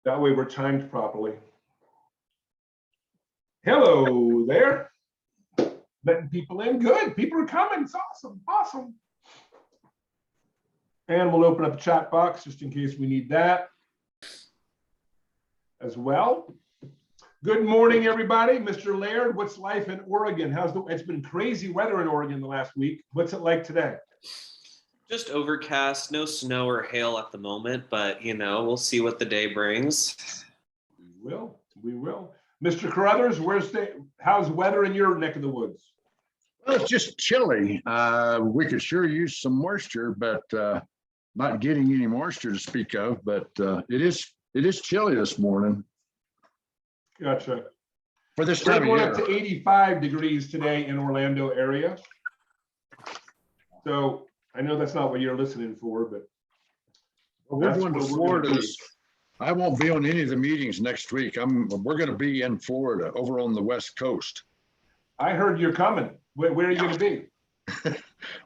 That way we're timed properly. Hello there. Letting people in. Good. People are coming. It's awesome. Awesome. And we'll open up the chat box just in case we need that as well. Good morning, everybody. Mr. Laird, what's life in Oregon? It's been crazy weather in Oregon the last week. What's it like today? Just overcast, no snow or hail at the moment, but we'll see what the day brings. We will. Mr. Carruthers, how's weather in your neck of the woods? Well, it's just chilly. We could sure use some moisture, but not getting any moisture to speak of. But it is chilly this morning. Gotcha. For this We're time of going year. up to 85 degrees today in Orlando area. So I know that's not what you're listening for, but we're going to Florida. I won't be on any of the meetings next week. We're going to be in Florida, over on the West Coast. I heard you're coming. Where are you going to be?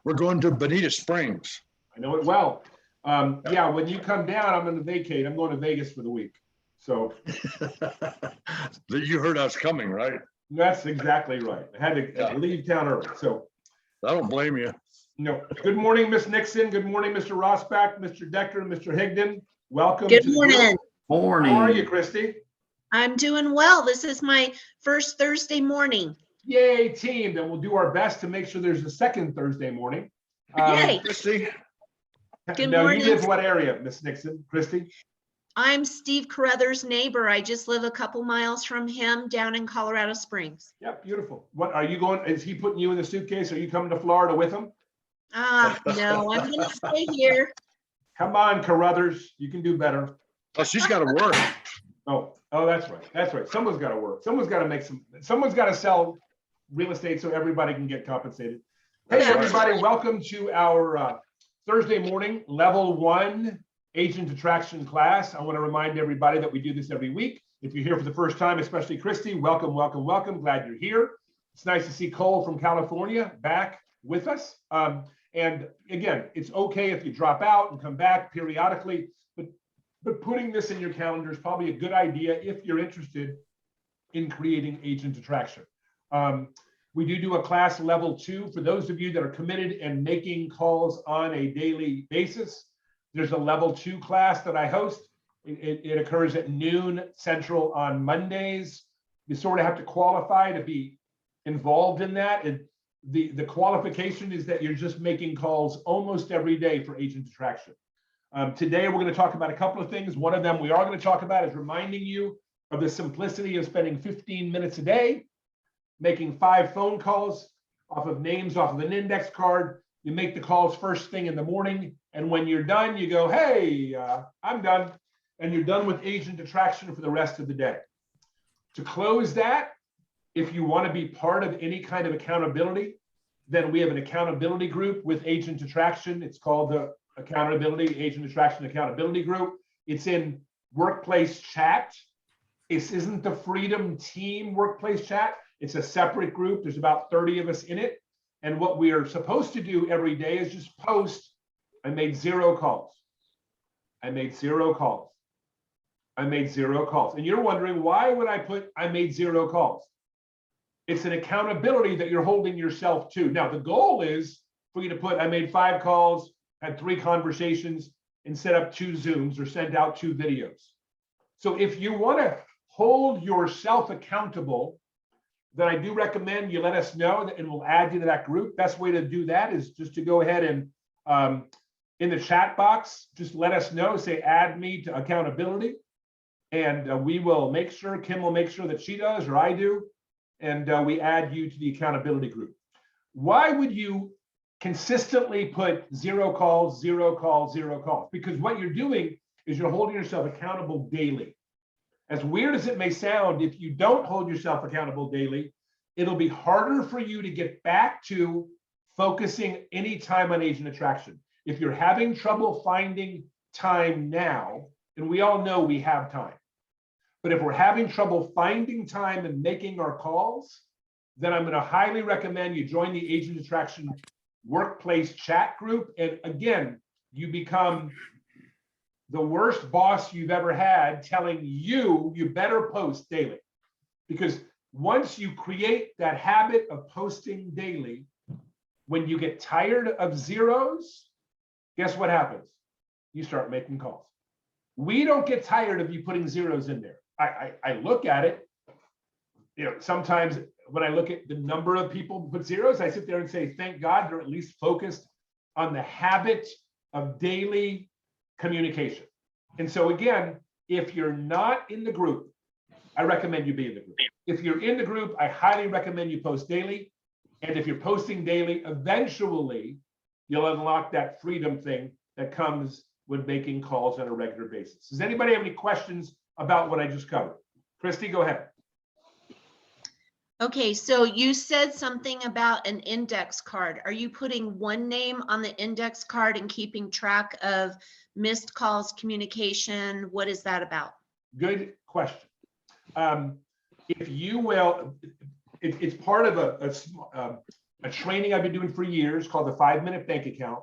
We're going to Bonita Springs. I know it well. Yeah, when you come down, I'm going to vacate. I'm going to Vegas for the week. So you heard us coming, right? That's exactly right. I had to leave town early. So I don't blame you. No. Good morning, Miss Nixon. Good morning, Mr. Rossback, Mr. Decker, and Mr. Higdon. Welcome. Good morning. Morning. How are you, Christy? I'm doing well. This is my first Thursday morning. Yay, team. And we'll do our best to make sure there's a second Thursday morning. Yay. Christy. Good now, morning. You live what area, Miss Nixon? Christy? I'm Steve Carruthers' neighbor. I just live a couple miles from him down in Colorado Springs. Yeah, beautiful. What are you going? Is he putting you in the suitcase? Are you coming to Florida with him? No, I'm going to stay here. Come on, Carruthers. You can do better. Oh, she's got to work. Oh, that's right. That's right. Someone's got to work. Someone's got to someone's got to sell real estate so everybody can get compensated. Hey, everybody. Welcome to our Thursday morning level 1 agent attraction class. I want to remind everybody that we do this every week. If you're here for the first time, especially Christy, welcome, welcome, welcome. Glad you're here. It's nice to see Cole from California back with us. And again, it's okay if you drop out and come back periodically, but putting this in your calendar is probably a good idea if you're interested in creating agent attraction. We do a class level 2 for those of you that are committed and making calls on a daily basis. There's a level 2 class that I host. It occurs at noon Central on Mondays. You sort of have to qualify to be involved in that. And the qualification is that you're just making calls almost every day for agent attraction. Today, we're going to talk about a couple of things. One of them we are going to talk about is reminding you of the simplicity of spending 15 minutes a day, making 5 phone calls off of names off of an index card. You make the calls first thing in the morning. And when you're done, you go, hey, I'm done. And you're done with agent attraction for the rest of the day. To close that, if you want to be part of any kind of accountability, then we have an accountability group with agent attraction. It's called the Agent Attraction Accountability Group. It's in Workplace Chat. This isn't the Freedom Team Workplace Chat. It's a separate group. There's about 30 of us in it. And what we are supposed to do every day is just post, I made 0 calls. I made 0 calls. I made 0 calls. And you're wondering, why would I put I made 0 calls? It's an accountability that you're holding yourself to. Now, the goal is for you to put, I made 5 calls, had 3 conversations, and set up 2 Zooms or sent out 2 videos. So if you want to hold yourself accountable, then I do recommend you let us know, and we'll add you to that group. Best way to do that is just to go ahead and in the chat box, just let us know, say add me to accountability. And we will make sure, Kim will make sure that she does, or I do, and we add you to the accountability group. Why would you consistently put 0 calls, 0 calls, 0 calls? Because what you're doing is you're holding yourself accountable daily. As weird as it may sound, if you don't hold yourself accountable daily, it'll be harder for you to get back to focusing any time on agent attraction. If you're having trouble finding time now, and we all know we have time, but if we're having trouble finding time and making our calls, then I'm going to highly recommend you join the Agent Attraction Workplace Chat group. And again, you become the worst boss you've ever had telling you, you better post daily. Because once you create that habit of posting daily, when you get tired of zeros, guess what happens? You start making calls. We don't get tired of you putting zeros in there. I look at it, sometimes when I look at the number of people who put zeros, I sit there and say, thank God they're at least focused on the habit of daily communication. And so again, if you're not in the group, I recommend you be in the group. If you're in the group, I highly recommend you post daily. And if you're posting daily, eventually you'll unlock that freedom thing that comes with making calls on a regular basis. Does anybody have any questions about what I just covered? Christy, go ahead. Okay, so you said something about an index card. Are you putting one name on the index card and keeping track of missed calls, communication? What is that about? Good question. If you will, it's part of a training I've been doing for years called the 5-Minute Bank Account.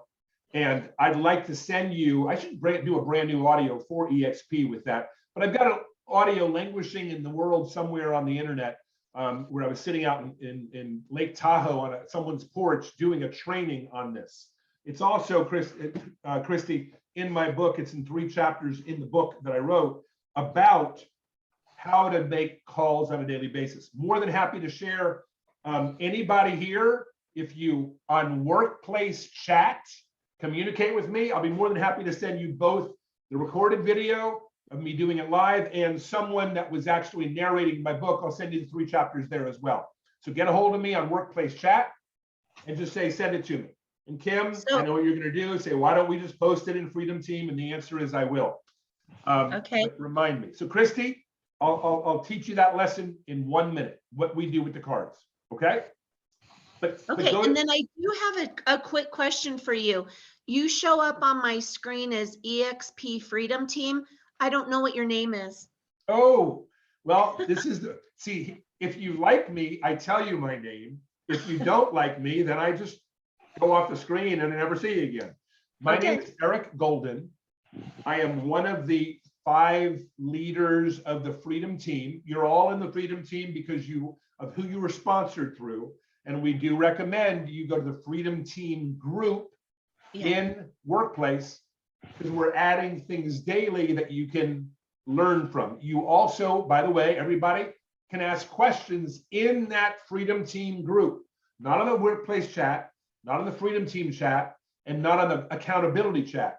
And I'd like to send you, I should do a brand new audio for EXP with that, but I've got an audio languishing in the world somewhere on the internet where I was sitting out in Lake Tahoe on someone's porch doing a training on this. It's also, Christy, in my book, it's in 3 chapters in the book that I wrote about how to make calls on a daily basis. More than happy to share. Anybody here, if you on workplace chat, communicate with me, I'll be more than happy to send you both the recorded video of me doing it live and someone that was actually narrating my book. I'll send you the 3 chapters there as well. So get a hold of me on workplace chat and just say, send it to me. And Kim, I know what you're going to do. Say, why don't we just post it in Freedom Team? And the answer is I will. Okay. Remind me. So Christy, I'll teach you that lesson in 1 minute, what we do with the cards. Okay. Okay, and then I do have a quick question for you. You show up on my screen as EXP Freedom Team. I don't know what your name is. Oh, well, this is see, if you like me, I tell you my name. If you don't like me, then I just go off the screen and I never see you again. My name is Eric Golden. I am one of the 5 leaders of the Freedom Team. You're all in the Freedom Team because of who you were sponsored through. And we do recommend you go to the Freedom Team group in Workplace because we're adding things daily that you can learn from. You also, by the way, everybody can ask questions in that Freedom Team group, not on the Workplace chat, not on the Freedom Team chat, and not on the accountability chat,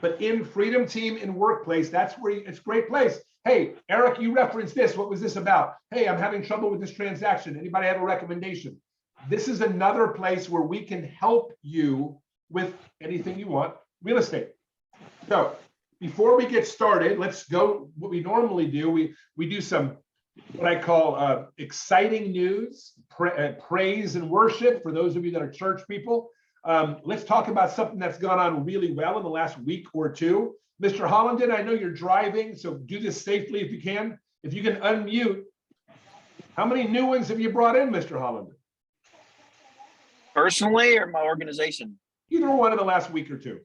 but in Freedom Team in Workplace. That's where it's a great place. Hey, Eric, you referenced this. What was this about? Hey, I'm having trouble with this transaction. Anybody have a recommendation? This is another place where we can help you with anything you want, real estate. So before we get started, let's go. What we normally do, we do some what I call exciting news, praise and worship for those of you that are church people. Let's talk about something that's gone on really well in the last week or two. Mr. Hollenden, I know you're driving, so do this safely if you can. If you can unmute, how many new ones have you brought in, Mr. Hollenden? Personally or my organization? Either one in the last week or two.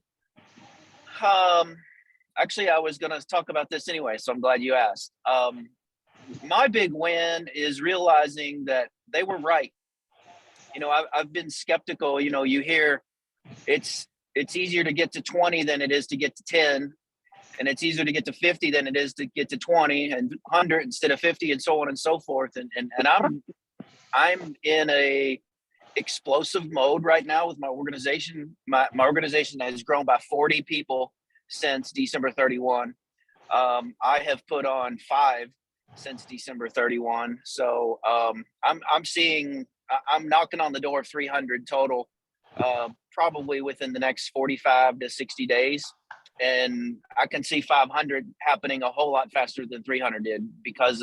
Actually, I was going to talk about this anyway, so I'm glad you asked. My big win is realizing that they were right. I've been skeptical. You hear it's easier to get to 20 than it is to get to 10, and it's easier to get to 50 than it is to get to 20 and 100 instead of 50, and so on and so forth. And I'm in a explosive mode right now with my organization. My organization has grown by 40 people since December 31. I have put on 5 since December 31. So I'm knocking on the door of 300 total, probably within the next 45 to 60 days. And I can see 500 happening a whole lot faster than 300 did because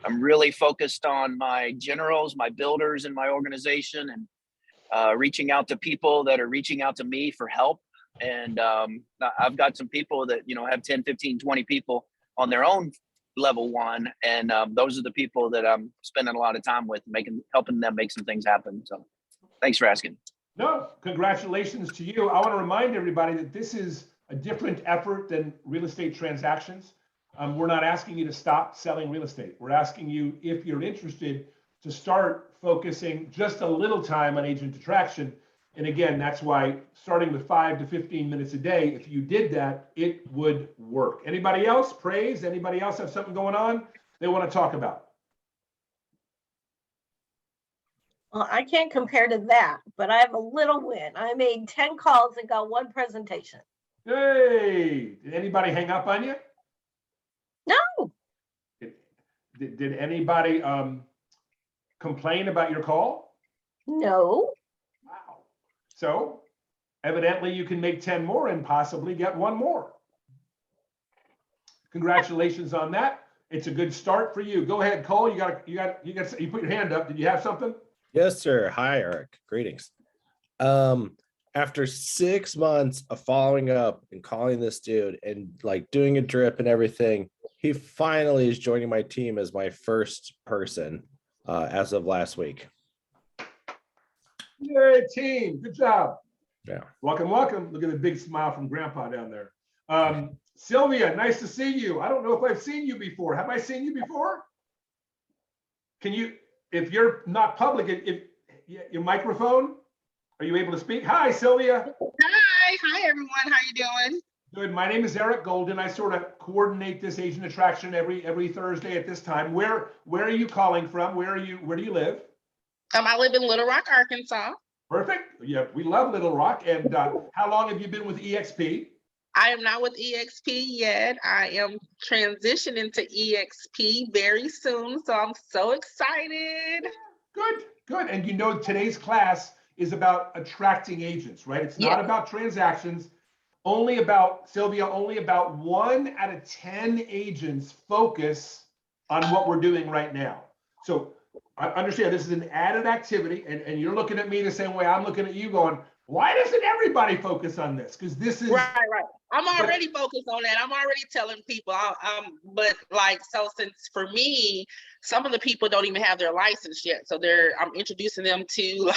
I'm really focused on my generals, my builders in my organization, and reaching out to people that are reaching out to me for help. And I've got some people that, have 10, 15, 20 people on their own level 1. And those are the people that I'm spending a lot of time with, helping them make some things happen. So thanks for asking. No, congratulations to you. I want to remind everybody that this is a different effort than real estate transactions. We're not asking you to stop selling real estate. We're asking you, if you're interested, to start focusing just a little time on agent attraction. And again, that's why starting with 5 to 15 minutes a day, if you did that, it would work. Anybody else? Praise? Anybody else have something going on they want to talk about? Well, I can't compare to that, but I have a little win. I made 10 calls and got 1 presentation. Hey, did anybody hang up on you? No, Did anybody complain about your call? no. Wow. So evidently you can make 10 more and possibly get 1 more. Congratulations on that. It's a good start for you. Go ahead, Cole. You put your hand up. Did you have something? Yes, sir. Hi, Eric. Greetings. After 6 months of following up and calling this dude and like doing a drip and everything, he finally is joining my team as my first person as of last week. Yay, team. Good job. Yeah. Welcome, welcome. Look at the big smile from Grandpa down there. Sylvia, nice to see you. I don't know if I've seen you before. Have I seen you before? Can you, if you're not public, if your microphone, are you able to speak? Hi, Sylvia. Hi everyone. How you doing? Good. My name is Eric Golden. I sort of coordinate this agent attraction every Thursday at this time. Where are you calling from? Where do you live? I live in Little Rock, Arkansas. Perfect. Yeah, we love Little Rock. And how long have you been with EXP? I am not with EXP yet. I am transitioning to EXP very soon, so I'm so excited. Good, good. And you know, today's class is about attracting agents, right? It's not about transactions. Only about, Sylvia, only about 1 out of 10 agents focus on what we're doing right now. So I understand this is an added activity, and you're looking at me the same way I'm looking at you going, why doesn't everybody focus on this? Because this is Right. I'm already focused on that. I'm already telling people, but like, so since for me, some of the people don't even have their license yet. So I'm introducing them to like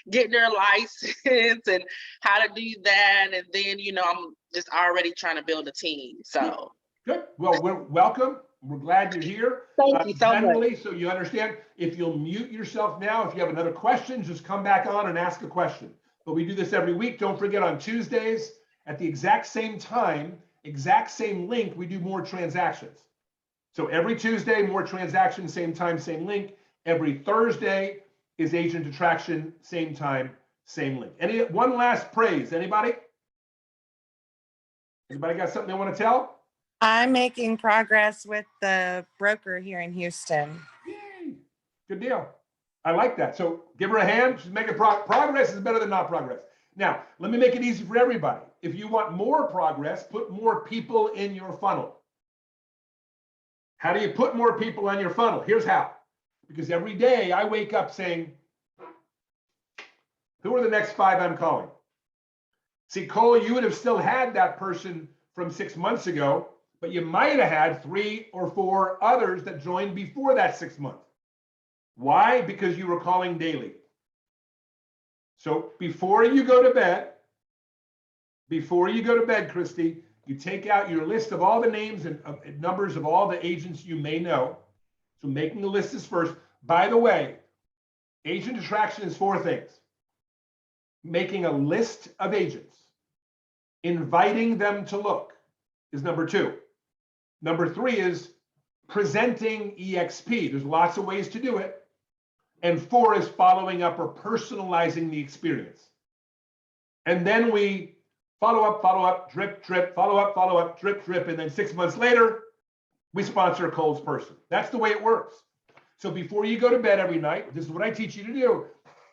getting their license and how to do that. And then, I'm just already trying to build a team. So. good. Well, we're welcome. We're glad you're here. Thank you so Generally, so you understand, if you'll mute yourself now, if you have another question, just come back on and ask a question. But we do this every week. Don't forget, on Tuesdays at the exact same time, exact same link, we do more transactions. So every Tuesday, more transactions, same time, same link. Every Thursday is agent attraction, same time, same link. One last praise, anybody? Anybody got something they want to tell? I'm making progress with the broker here in Houston. Yay. Good deal. I like that. So give her a hand. She's making progress is better than not progress. Now, let me make it easy for everybody. If you want more progress, put more people in your funnel. How do you put more people on your funnel? Here's how. Because every day I wake up saying, who are the next 5 I'm calling? See, Cole, you would have still had that person from 6 months ago, but you might have had 3 or 4 others that joined before that 6 months. Why? Because you were calling daily. So before you go to bed, Christy, you take out your list of all the names and numbers of all the agents you may know. So making the list is first. By the way, agent attraction is 4 things. Making a list of agents, inviting them to look is number 2. Number 3 is presenting EXP. There's lots of ways to do it. And 4 is following up or personalizing the experience. And then we follow up, drip, follow up, drip. And then 6 months later, we sponsor Cole's person. That's the way it works. So before you go to bed every night, this is what I teach you to do.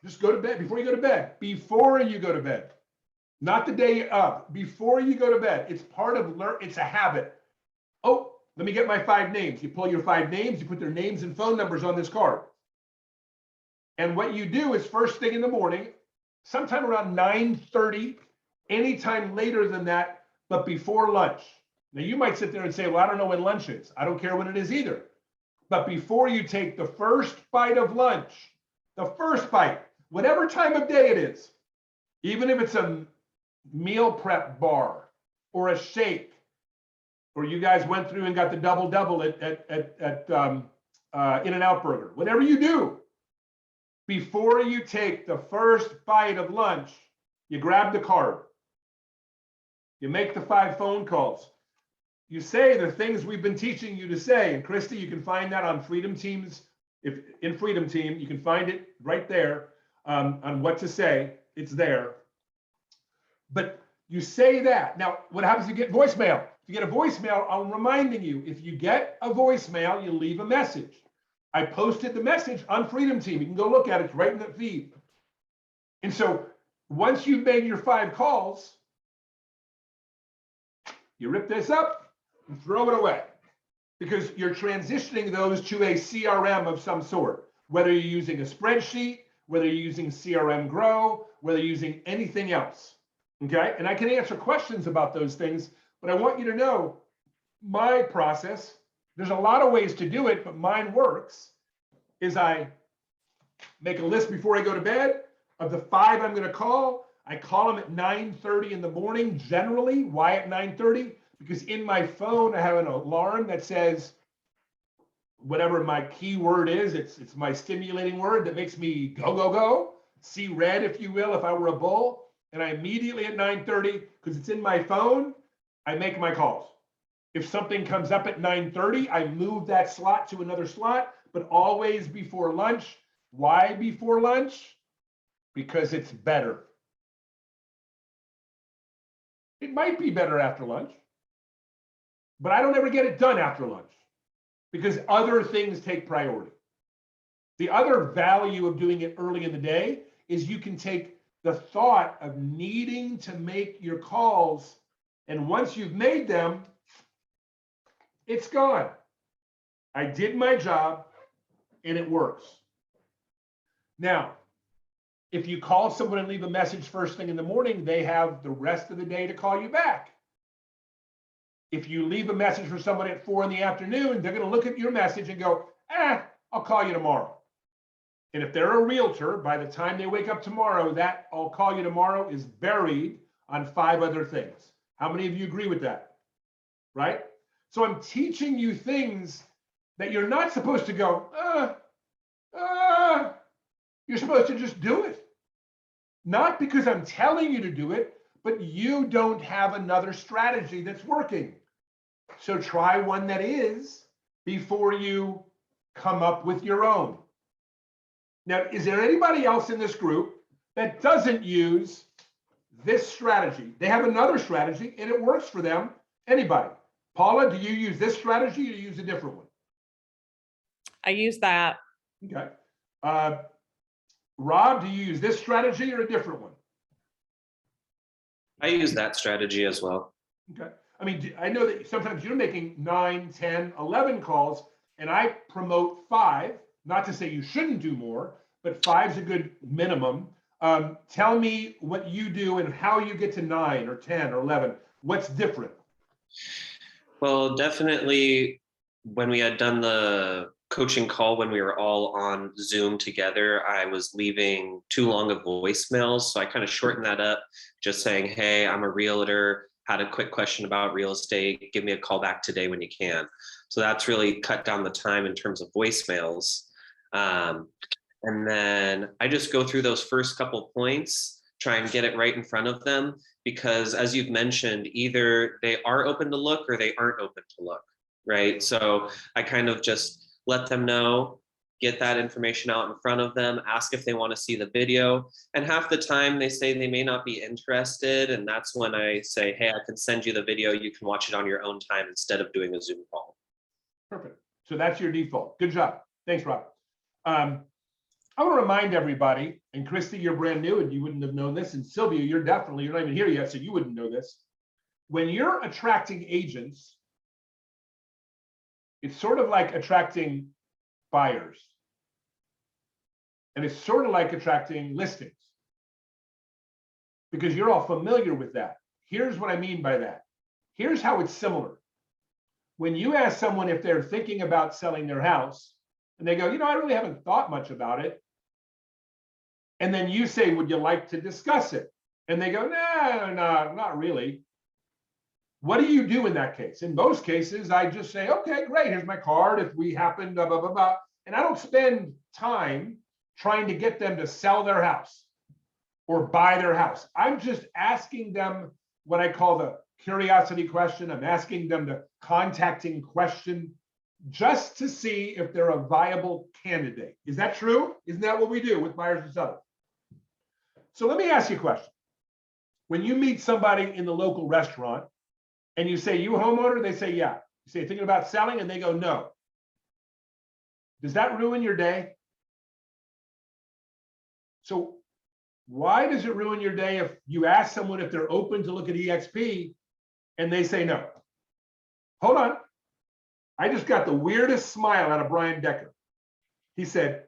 Just go to bed before you go to bed. Before you go to bed. Not the day of. Before you go to bed. It's part of it's a habit. Oh, let me get my 5 names. You pull your 5 names, you put their names and phone numbers on this card. And what you do is first thing in the morning, sometime around 9:30, anytime later than that, but before lunch. Now you might sit there and say, well, I don't know when lunch is. I don't care when it is either. But before you take the first bite of lunch, the first bite, whatever time of day it is, even if it's a meal prep bar, or a shake, or you guys went through and got the double at In-N-Out Burger, whatever you do, before you take the first bite of lunch, you grab the card. You make the 5 phone calls. You say the things we've been teaching you to say. And Christy, you can find that on Freedom Teams. If in Freedom Team, you can find it right there on what to say. It's there. But you say that. Now, what happens if you get voicemail? If you get a voicemail, I'm reminding you, if you get a voicemail, you leave a message. I posted the message on Freedom Team. You can go look at it. It's right in the feed. And so once you've made your 5 calls, you rip this up and throw it away, because you're transitioning those to a CRM of some sort, whether you're using a spreadsheet, whether you're using CRM Grow, whether you're using anything else. Okay. And I can answer questions about those things, but I want you to know my process. There's a lot of ways to do it, but mine works is I make a list before I go to bed of the 5 I'm going to call. I call them at 9:30 in the morning, generally. Why at 9:30? Because in my phone, I have an alarm that says whatever my keyword is, it's my stimulating word that makes me go, go, go, see red, if you will, if I were a bull. And I immediately at 9:30, because it's in my phone, I make my calls. If something comes up at 9:30, I move that slot to another slot, but always before lunch. Why before lunch? Because it's better. It might be better after lunch, but I don't ever get it done after lunch because other things take priority. The other value of doing it early in the day is you can take the thought of needing to make your calls, and once you've made them, it's gone. I did my job and it works. Now, if you call someone and leave a message first thing in the morning, they have the rest of the day to call you back. If you leave a message for someone at 4 in the afternoon, they're going to look at your message and go, I'll call you tomorrow. And if they're a realtor, by the time they wake up tomorrow, that I'll call you tomorrow is buried on 5 other things. How many of you agree with that? Right? So I'm teaching you things that you're not supposed to go, you're supposed to just do it. Not because I'm telling you to do it, but you don't have another strategy that's working. So try one that is before you come up with your own. Now, is there anybody else in this group that doesn't use this strategy? They have another strategy and it works for them. Anybody? Paula, do you use this strategy or do you use a different one? I use that. Okay. Rob, do you use this strategy or a different one? I use that strategy as well. Okay. I mean, I know that sometimes you're making 9, 10, 11 calls, and I promote 5, not to say you shouldn't do more, but 5 is a good minimum. Tell me what you do and how you get to 9 or 10 or 11. What's different? Well, definitely when we had done the coaching call, when we were all on Zoom together, I was leaving too long of voicemails. So I kind of shortened that up, just saying, hey, I'm a realtor, had a quick question about real estate, give me a call back today when you can. So that's really cut down the time in terms of voicemails. And then I just go through those first couple points, try and get it right in front of them, because as you've mentioned, either they are open to look or they aren't open to look, right? So I kind of just let them know, get that information out in front of them, ask if they want to see the video. And half the time they say they may not be interested. And that's when I say, hey, I can send you the video. You can watch it on your own time instead of doing a Zoom call. Perfect. So that's your default. Good job. Thanks, Rob. I want to remind everybody, and Christy, you're brand new and you wouldn't have known this. And Sylvia, you're not even here yet, so you wouldn't know this. When you're attracting agents, it's sort of like attracting buyers. And it's sort of like attracting listings, because you're all familiar with that. Here's what I mean by that. Here's how it's similar. When you ask someone if they're thinking about selling their house, and they go, I really haven't thought much about it. And then you say, would you like to discuss it? And they go, no, not really. What do you do in that case? In most cases, I just say, okay, great, here's my card. If we happen to blah, blah, blah. And I don't spend time trying to get them to sell their house or buy their house. I'm just asking them what I call the curiosity question. I'm asking them the contacting question just to see if they're a viable candidate. Is that true? Isn't that what we do with buyers and sellers? So let me ask you a question. When you meet somebody in the local restaurant and you say, you a homeowner? They say, yeah. You say, thinking about selling? And they go, no. Does that ruin your day? So why does it ruin your day if you ask someone if they're open to look at EXP and they say no? Hold on. I just got the weirdest smile out of Brian Decker. He said,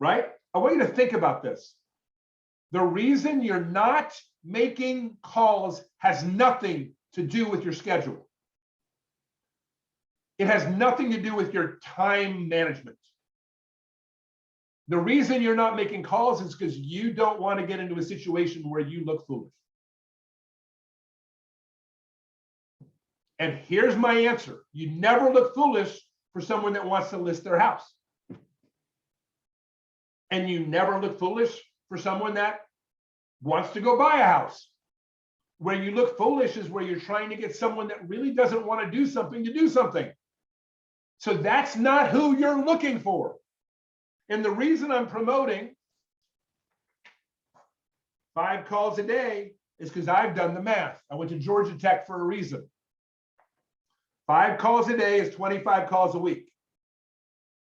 right? I want you to think about this. The reason you're not making calls has nothing to do with your schedule. It has nothing to do with your time management. The reason you're not making calls is because you don't want to get into a situation where you look foolish. And here's my answer. You never look foolish for someone that wants to list their house. And you never look foolish for someone that wants to go buy a house. Where you look foolish is where you're trying to get someone that really doesn't want to do something to do something. So that's not who you're looking for. And the reason I'm promoting 5 calls a day is because I've done the math. I went to Georgia Tech for a reason. 5 calls a day is 25 calls a week.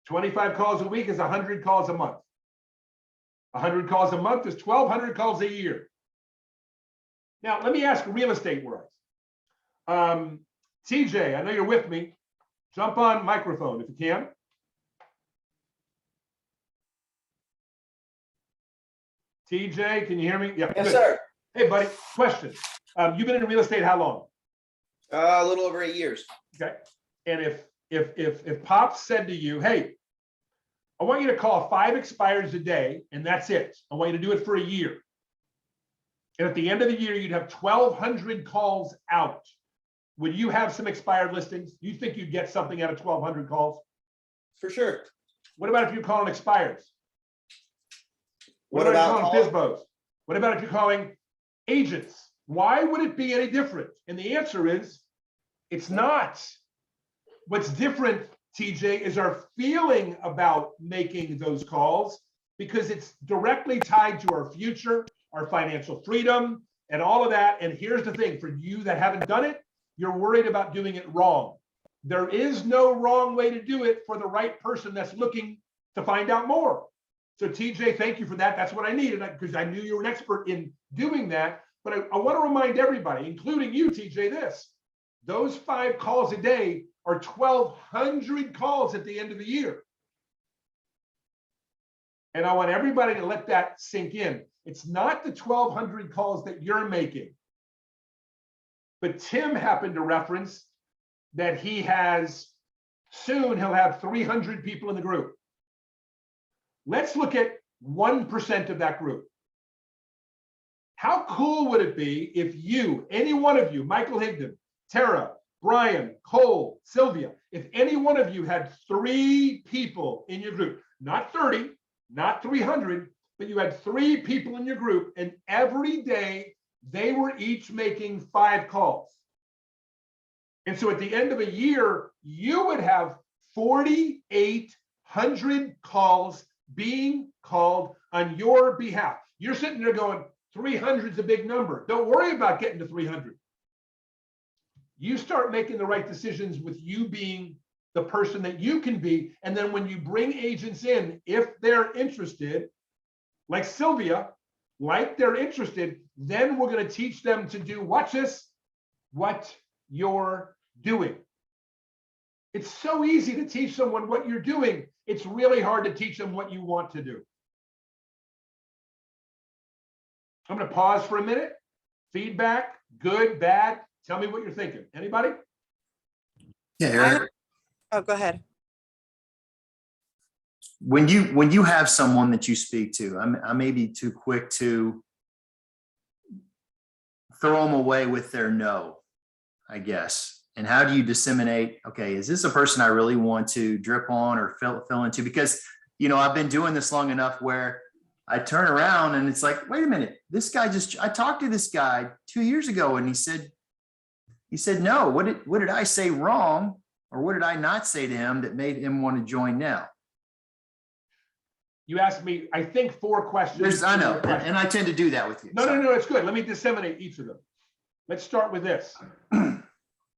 25 calls a week is 100 calls a month. 100 calls a month is 1,200 calls a year. Now, let me ask real estate wise. TJ, I know you're with me. Jump on microphone if you can. TJ, can you hear me? Yeah. Yes, good. sir. Hey, buddy, question. You've been in real estate how long? A little over 8 years. Okay. And if Pop said to you, hey, I want you to call 5 expires a day, and that's it. I want you to do it for a year. And at the end of the year, you'd have 1,200 calls out. Would you have some expired listings? You think you'd get something out of 1,200 calls? For sure. What about if you're calling expires? What about about if you're calling FSBOs? What about if you're calling agents? Why would it be any different? And the answer is, it's not. What's different, TJ, is our feeling about making those calls, because it's directly tied to our future, our financial freedom, and all of that. And here's the thing, for you that haven't done it, you're worried about doing it wrong. There is no wrong way to do it for the right person that's looking to find out more. So TJ, thank you for that. That's what I needed, because I knew you were an expert in doing that. But I want to remind everybody, including you, TJ, this. Those 5 calls a day are 1,200 calls at the end of the year. And I want everybody to let that sink in. It's not the 1,200 calls that you're making. But Tim happened to reference that soon he'll have 300 people in the group. Let's look at 1% of that group. How cool would it be if you, any one of you, Michael Higdon, Tara, Brian, Cole, Sylvia, if any one of you had 3 people in your group, not 30, not 300, but you had 3 people in your group, and every day they were each making 5 calls. And so at the end of a year, you would have 4,800 calls being called on your behalf. You're sitting there going, 300 is a big number. Don't worry about getting to 300. You start making the right decisions with you being the person that you can be. And then when you bring agents in, if they're interested, like Sylvia, like they're interested, then we're going to teach them to do, watch this, what you're doing. It's so easy to teach someone what you're doing. It's really hard to teach them what you want to do. I'm going to pause for a minute. Feedback, good, bad. Tell me what you're thinking. Anybody? Yeah, Eric. Oh, go ahead. When you have someone that you speak to, I may be too quick to throw them away with their no, I guess? And how do you disseminate, okay, is this a person I really want to drip on or fill into? Because, I've been doing this long enough where I turn around and it's like, wait a minute, this guy I talked to this guy 2 years ago and he said no. What did I say wrong? Or what did I not say to him that made him want to join now? You asked me, I think, 4 questions. I know, and I tend to do that with you. No, it's good. Let me disseminate each of them. Let's start with this.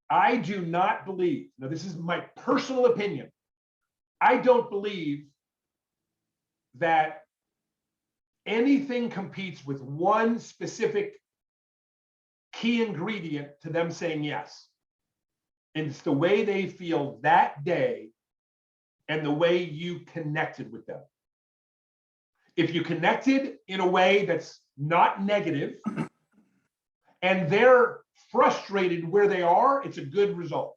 I do not believe, now this is my personal opinion, I don't believe that anything competes with one specific key ingredient to them saying yes. And it's the way they feel that day and the way you connected with them. If you connected in a way that's not negative and they're frustrated where they are, it's a good result.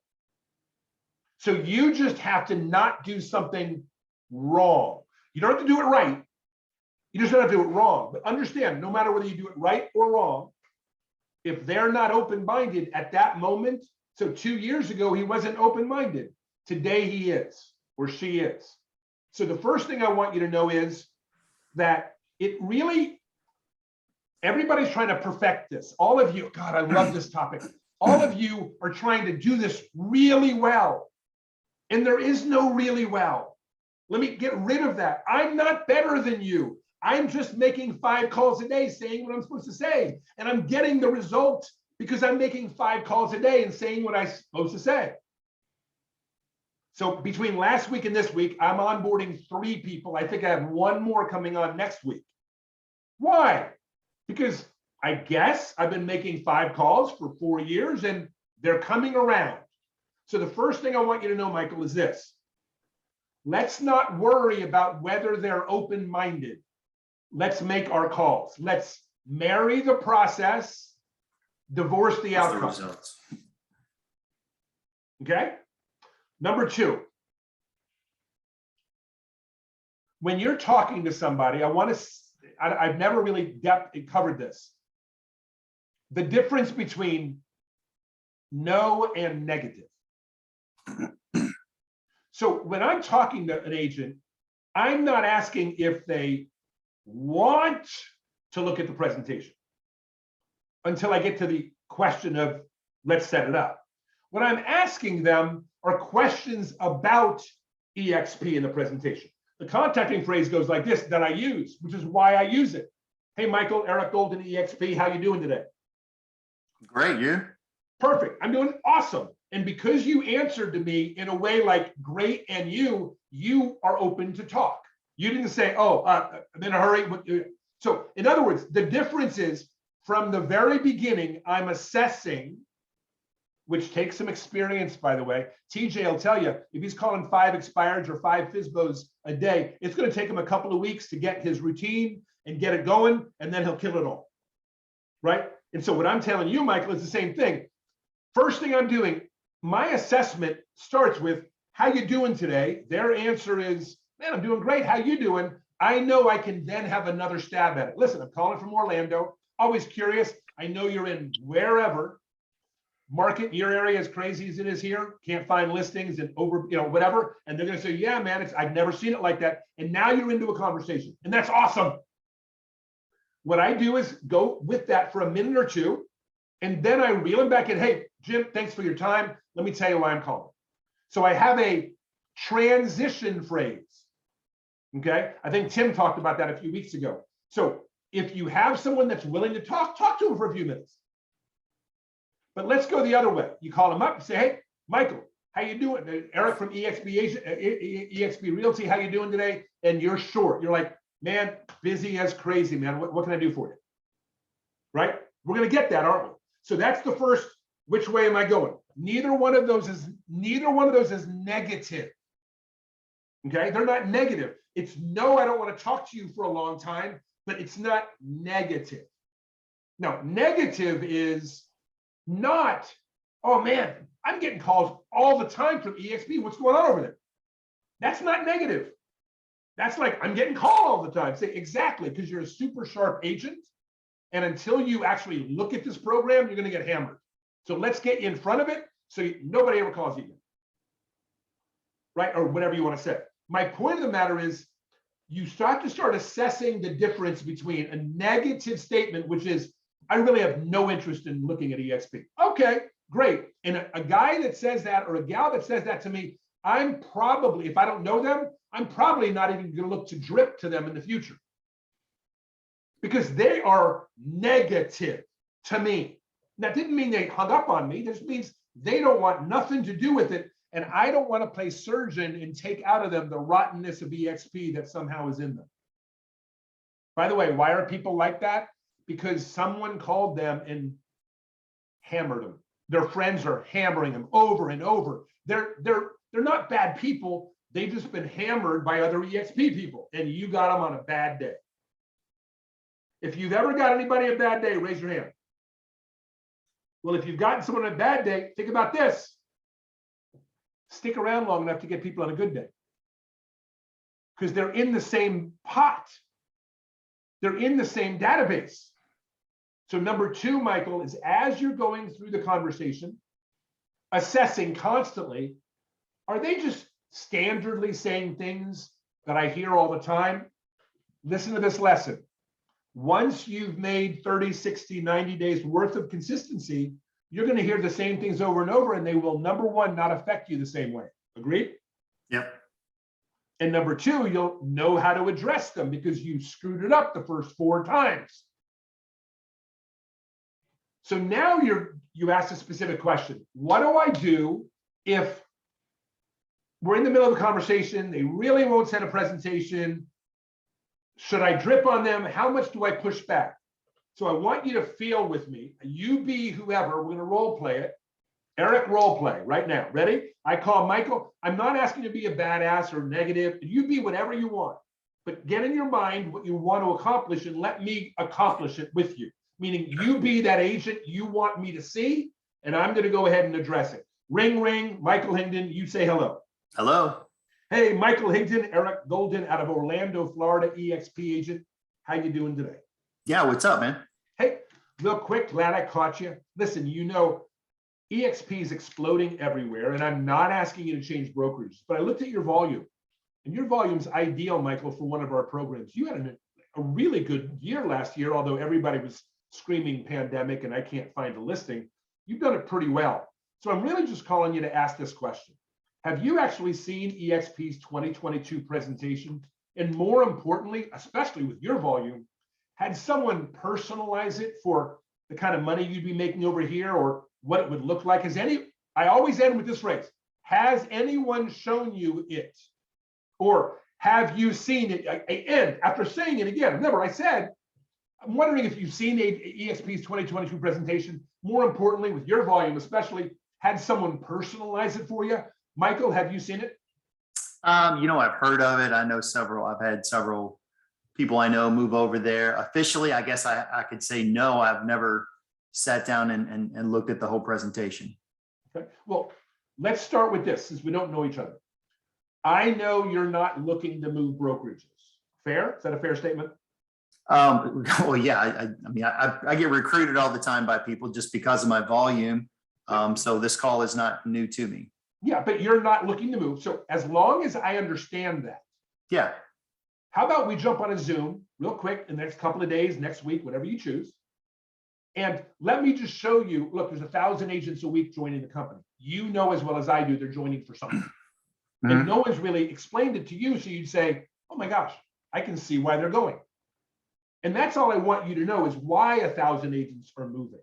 So you just have to not do something wrong. You don't have to do it right. You just don't have to do it wrong. But understand, no matter whether you do it right or wrong, if they're not open-minded at that moment, so 2 years ago, he wasn't open-minded. Today he is, or she is. So the first thing I want you to know is that everybody's trying to perfect this. All of you, God, I love this topic. All of you are trying to do this really well. And there is no really well. Let me get rid of that. I'm not better than you. I'm just making 5 calls a day saying what I'm supposed to say. And I'm getting the result because I'm making 5 calls a day and saying what I'm supposed to say. So between last week and this week, I'm onboarding 3 people. I think I have 1 more coming on next week. Why? Because I guess I've been making 5 calls for 4 years and they're coming around. So the first thing I want you to know, Michael, is this. Let's not worry about whether they're open-minded. Let's make our calls. Let's marry the process, divorce the outcome. Okay? Number 2, when you're talking to somebody, I've never really covered this. The difference between no and negative. So when I'm talking to an agent, I'm not asking if they want to look at the presentation until I get to the question of let's set it up. What I'm asking them are questions about EXP in the presentation. The contacting phrase goes like this that I use, which is why I use it. Hey, Michael, Eric Golden, EXP, how you doing today? Great, you? Perfect. I'm doing awesome. And because you answered to me in a way like great and you are open to talk. You didn't say, oh, I'm in a hurry. So in other words, the difference is from the very beginning, I'm assessing, which takes some experience, by the way. TJ will tell you, if he's calling 5 expireds or 5 FISBOs a day, it's going to take him a couple of weeks to get his routine and get it going, and then he'll kill it all, right? And so what I'm telling you, Michael, is the same thing. First thing I'm doing, my assessment starts with, how you doing today? Their answer is, man, I'm doing great. How you doing? I know I can then have another stab at it. Listen, I'm calling from Orlando, always curious. I know you're in wherever. Market, your area, as crazy as it is here, can't find listings and whatever. And they're going to say, yeah, man, I've never seen it like that. And now you're into a conversation, and that's awesome. What I do is go with that for a minute or 2, and then I reel them back in. Hey, Jim, thanks for your time. Let me tell you why I'm calling. So I have a transition phrase. Okay. I think Tim talked about that a few weeks ago. So if you have someone that's willing to talk to them for a few minutes. But let's go the other way. You call them up and say, hey, Michael, how you doing? Eric from EXP Realty, how you doing today? And you're short. You're like, man, busy as crazy, man. What can I do for you? Right? We're going to get that, aren't we? So that's the first, which way am I going? Neither one of those is negative. Okay? They're not negative. It's no, I don't want to talk to you for a long time, but it's not negative. Now, negative is not, oh man, I'm getting calls all the time from EXP. What's going on over there? That's not negative. That's like, I'm getting called all the time. Say, exactly, because you're a super sharp agent And until you actually look at this program, you're going to get hammered. So let's get you in front of it so nobody ever calls you again. Right? Or whatever you want to say. My point of the matter is you start assessing the difference between a negative statement, which is, I really have no interest in looking at EXP. Okay, great. And a guy that says that or a gal that says that to me, I'm probably, if I don't know them, I'm probably not even going to look to drip to them in the future. Because they are negative to me. That didn't mean they hung up on me. This means they don't want nothing to do with it. And I don't want to play surgeon and take out of them the rottenness of EXP that somehow is in them. By the way, why are people like that? Because someone called them and hammered them. Their friends are hammering them over and over. They're not bad people. They've just been hammered by other EXP people, and you got them on a bad day. If you've ever got anybody a bad day, raise your hand. Well, if you've gotten someone on a bad day, think about this. Stick around long enough to get people on a good day. Because they're in the same pot. They're in the same database. So number two, Michael, is as you're going through the conversation, assessing constantly, are they just standardly saying things that I hear all the time? Listen to this lesson. Once you've made 30, 60, 90 days worth of consistency, you're going to hear the same things over and over, and they will, number one, not affect you the same way. Agreed? Yep. And number two, you'll know how to address them because you screwed it up the first 4 times. So now you asked a specific question. What do I do if we're in the middle of a conversation, they really won't send a presentation? Should I drip on them? How much do I push back? So I want you to feel with me. You be whoever, we're going to role play it. Eric, role play right now. Ready? I call Michael. I'm not asking you to be a badass or negative. You be whatever you want. But get in your mind what you want to accomplish and let me accomplish it with you. Meaning you be that agent you want me to see, and I'm going to go ahead and address it. Ring, ring, Michael Higdon, you say hello. Hello. Hey, Michael Higdon, Eric Golden out of Orlando, Florida, EXP agent. How you doing today? Yeah, what's up, man? Hey, real quick, glad I caught you. Listen, you know, EXP is exploding everywhere, and I'm not asking you to change brokerages, but I looked at your volume, and your volume's ideal, Michael, for one of our programs. You had a really good year last year, although everybody was screaming pandemic and I can't find a listing. You've done it pretty well. So I'm really just calling you to ask this question. Have you actually seen EXP's 2022 presentation? And more importantly, especially with your volume, had someone personalize it for the kind of money you'd be making over here or what it would look like? I always end with this phrase, has anyone shown you it? Or have you seen it? I end after saying it again. Remember, I said, I'm wondering if you've seen EXP's 2022 presentation. More importantly, with your volume especially, had someone personalize it for you? Michael, have you seen it? I've heard of it. I know I've had several people I know move over there. Officially, I guess I could say no, I've never sat down and looked at the whole presentation. Okay. Well, let's start with this since we don't know each other. I know you're not looking to move brokerages. Fair? Is that a fair statement? Well, yeah, I get recruited all the time by people just because of my volume. So this call is not new to me. Yeah, but you're not looking to move. So as long as I understand that. Yeah. How about we jump on a Zoom real quick in the next couple of days, next week, whatever you choose. And let me just show you, look, there's 1,000 agents a week joining the company. You know as well as I do, they're joining for something. Mm-hmm. And no one's really explained it to you. So you'd say, oh my gosh, I can see why they're going. And that's all I want you to know is why 1,000 agents are moving.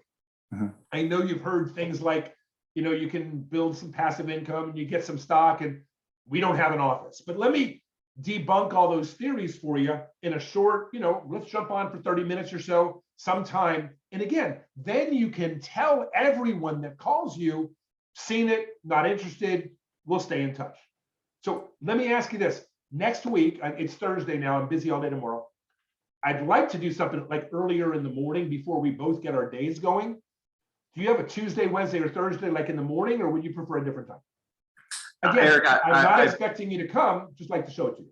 Mm-hmm. I know you've heard things like, you can build some passive income and you get some stock and we don't have an office. But let me debunk all those theories for you in a short, let's jump on for 30 minutes or so sometime. And again, then you can tell everyone that calls you, seen it, not interested, we'll stay in touch. So let me ask you this. Next week, it's Thursday now, I'm busy all day tomorrow. I'd like to do something like earlier in the morning before we both get our days going. Do you have a Tuesday, Wednesday, or Thursday, like in the morning, or would you prefer a different time? Again, Eric, I'm not expecting you to come, just like to show it to you.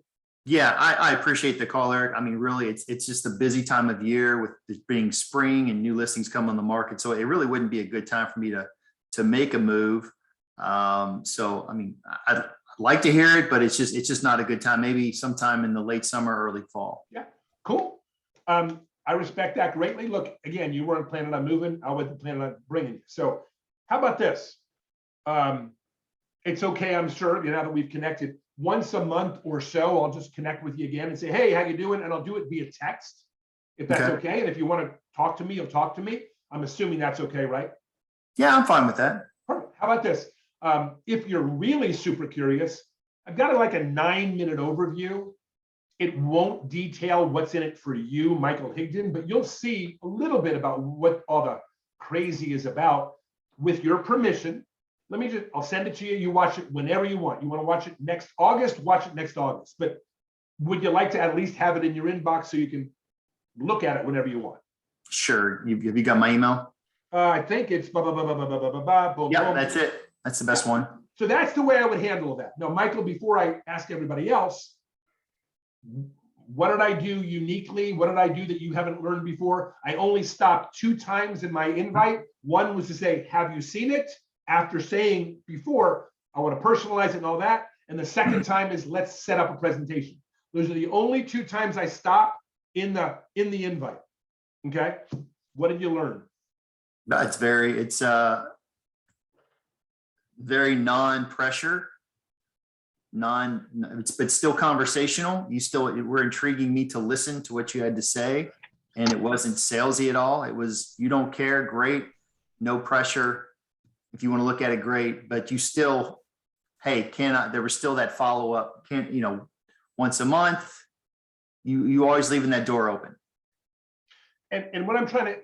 Yeah, I appreciate the call, Eric. I mean, really, it's just a busy time of year with it being spring and new listings come on the market. So it really wouldn't be a good time for me to make a move. So I mean, I'd like to hear it, but it's just not a good time. Maybe sometime in the late summer, early fall. Yeah, cool. I respect that greatly. Look, again, you weren't planning on moving. I wasn't planning on bringing you. So how about this? It's okay, I'm sure, now that we've connected, once a month or so, I'll just connect with you again and say, hey, how you doing? And I'll do it via text, if that's okay. And if you want to talk to me, you'll talk to me. I'm assuming that's okay, right? Yeah, I'm fine with that. Perfect. How about this? If you're really super curious, I've got like a 9-minute overview. It won't detail what's in it for you, Michael Higdon, but you'll see a little bit about what all the crazy is about. With your permission, I'll send it to you. You watch it whenever you want. You want to watch it next August, watch it next August. But would you like to at least have it in your inbox so you can look at it whenever you want? Sure. Have you got my email? I think it's blah, blah, blah, blah, blah, blah, blah, blah. Yeah, that's it. That's the best one. So that's the way I would handle that. Now, Michael, before I ask everybody else, what did I do uniquely? What did I do that you haven't learned before? I only stopped 2 times in my invite. One was to say, have you seen it? After saying before, I want to personalize it and all that. And the second time is let's set up a presentation. Those are the only 2 times I stop in the invite. Okay. What did you learn? It's very non-pressure, but still conversational. Were intriguing me to listen to what you had to say. And it wasn't salesy at all. It was, you don't care, great, no pressure. If you want to look at it, great, but you still, hey, there was still that follow-up, once a month, you always leaving that door open. And what I'm trying to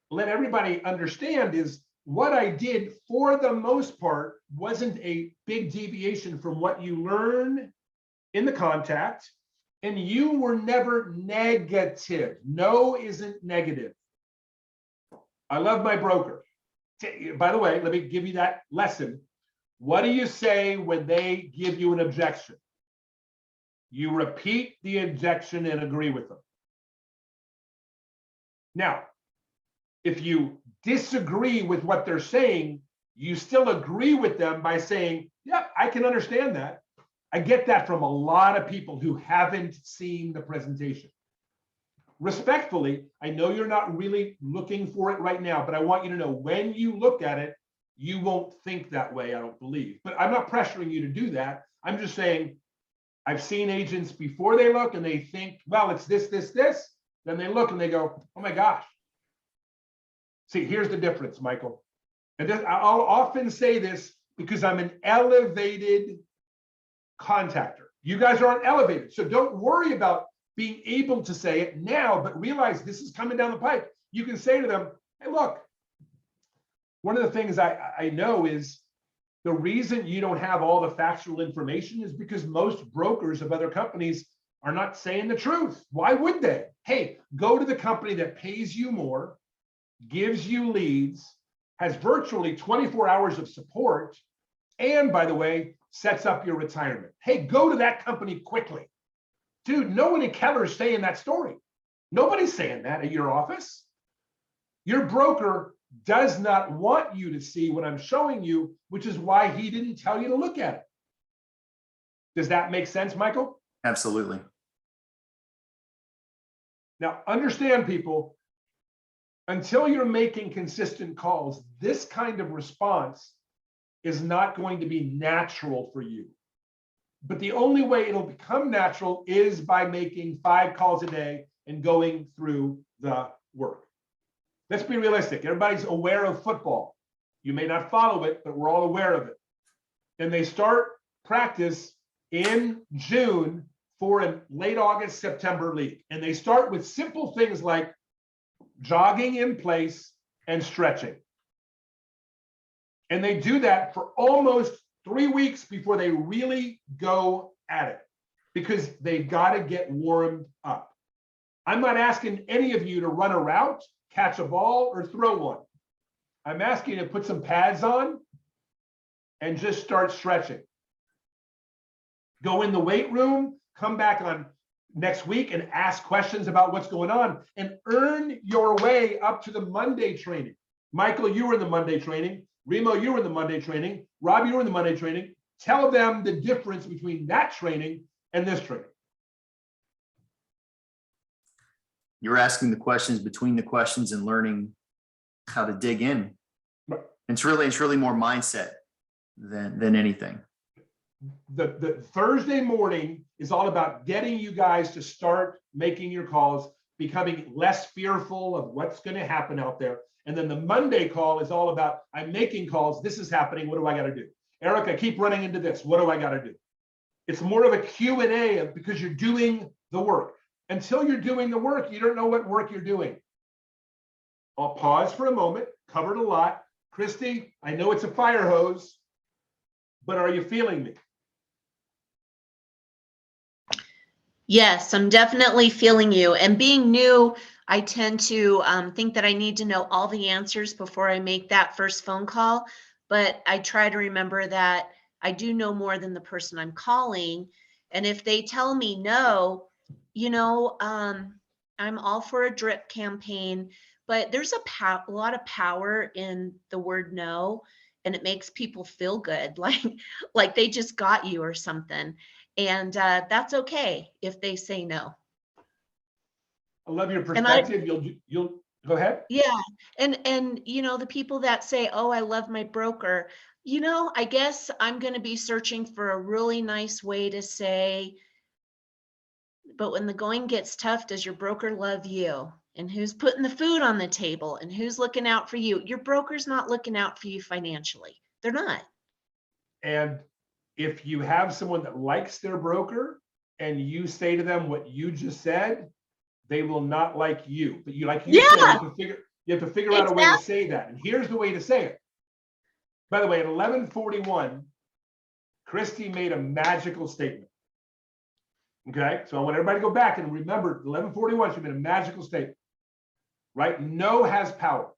let everybody understand is what I did for the most part wasn't a big deviation from what you learn in the contact, and you were never negative. No isn't negative. I love my broker. By the way, let me give you that lesson. What do you say when they give you an objection? You repeat the objection and agree with them. Now, if you disagree with what they're saying, you still agree with them by saying, yeah, I can understand that. I get that from a lot of people who haven't seen the presentation. Respectfully, I know you're not really looking for it right now, but I want you to know when you look at it, you won't think that way, I don't believe. But I'm not pressuring you to do that. I'm just saying, I've seen agents before they look and they think, well, it's this, this, this. Then they look and they go, oh my gosh. See, here's the difference, Michael. And I'll often say this because I'm an elevated contactor. You guys aren't elevated. So don't worry about being able to say it now, but realize this is coming down the pipe. You can say to them, hey, look, one of the things I know is the reason you don't have all the factual information is because most brokers of other companies are not saying the truth. Why would they? Hey, go to the company that pays you more, gives you leads, has virtually 24 hours of support, and by the way, sets up your retirement. Hey, go to that company quickly. Dude, no one in Keller is saying that story. Nobody's saying that at your office. Your broker does not want you to see what I'm showing you, which is why he didn't tell you to look at it. Does that make sense, Michael? Absolutely. Now, understand, people, until you're making consistent calls, this kind of response is not going to be natural for you. But the only way it'll become natural is by making 5 calls a day and going through the work. Let's be realistic. Everybody's aware of football. You may not follow it, but we're all aware of it. And they start practice in June for a late August, September league. And they start with simple things like jogging in place and stretching. And they do that for almost 3 weeks before they really go at it, because they've got to get warmed up. I'm not asking any of you to run a route, catch a ball, or throw one. I'm asking you to put some pads on and just start stretching. Go in the weight room, come back on next week and ask questions about what's going on and earn your way up to the Monday training. Michael, you were in the Monday training. Remo, you were in the Monday training. Rob, you were in the Monday training. Tell them the difference between that training and this training. You're asking the questions between the questions and learning how to dig in. Right. It's really more mindset than anything. The Thursday morning is all about getting you guys to start making your calls, becoming less fearful of what's going to happen out there. And then the Monday call is all about, I'm making calls. This is happening. What do I got to do? Eric, I keep running into this. What do I got to do? It's more of a Q&A because you're doing the work. Until you're doing the work, you don't know what work you're doing. I'll pause for a moment. Covered a lot. Christy, I know it's a fire hose, but are you feeling me? Yes, I'm definitely feeling you. And being new, I tend to think that I need to know all the answers before I make that first phone call. But I try to remember that I do know more than the person I'm calling. And if they tell me no, I'm all for a drip campaign, but there's a lot of power in the word no, and it makes people feel good, like they just got you or something. And that's okay if they say no. I love your perspective. You'll go ahead. Yeah. And the people that say, oh, I love my broker, I guess I'm going to be searching for a really nice way to say, but when the going gets tough, does your broker love you? And who's putting the food on the table and who's looking out for you? Your broker's not looking out for you financially. They're not. And if you have someone that likes their broker and you say to them what you just said, they will not like you. But you said, you have to figure out a way to say that. And here's the way to say it. By the way, at 11:41, Christy made a magical statement. Okay, so I want everybody to go back and remember 11:41, she made a magical statement. Right? No has power.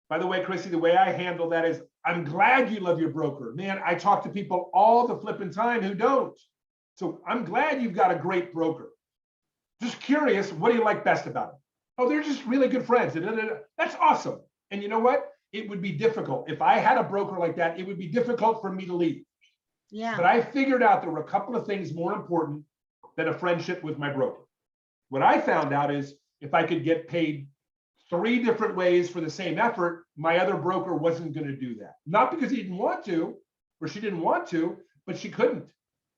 By the way, Christy, the way I handle that is, I'm glad you love your broker. Man, I talk to people all the flipping time who don't. So I'm glad you've got a great broker. Just curious, what do you like best about them? Oh, they're just really good friends. That's awesome. And you know what? It would be difficult. If I had a broker like that, it would be difficult for me to leave. Yeah. But I figured out there were a couple of things more important than a friendship with my broker. What I found out is if I could get paid 3 different ways for the same effort, my other broker wasn't going to do that. Not because he didn't want to, or she didn't want to, but she couldn't.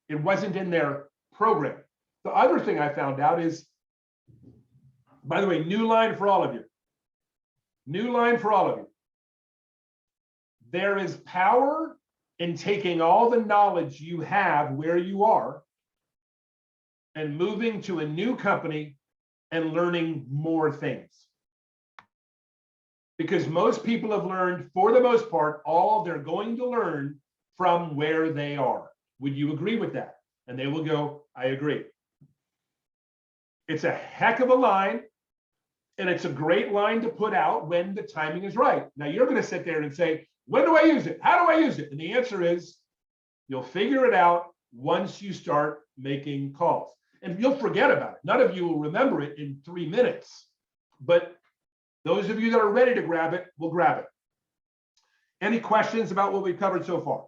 It wasn't in their program. The other thing I found out is, by the way, new line for all of you. New line for all of you. There is power in taking all the knowledge you have where you are and moving to a new company and learning more things. Because most people have learned, for the most part, all they're going to learn from where they are. Would you agree with that? And they will go, I agree. It's a heck of a line, and it's a great line to put out when the timing is right. Now you're going to sit there and say, when do I use it? How do I use it? And the answer is, you'll figure it out once you start making calls. And you'll forget about it. None of you will remember it in 3 minutes, but those of you that are ready to grab it will grab it. Any questions about what we've covered so far?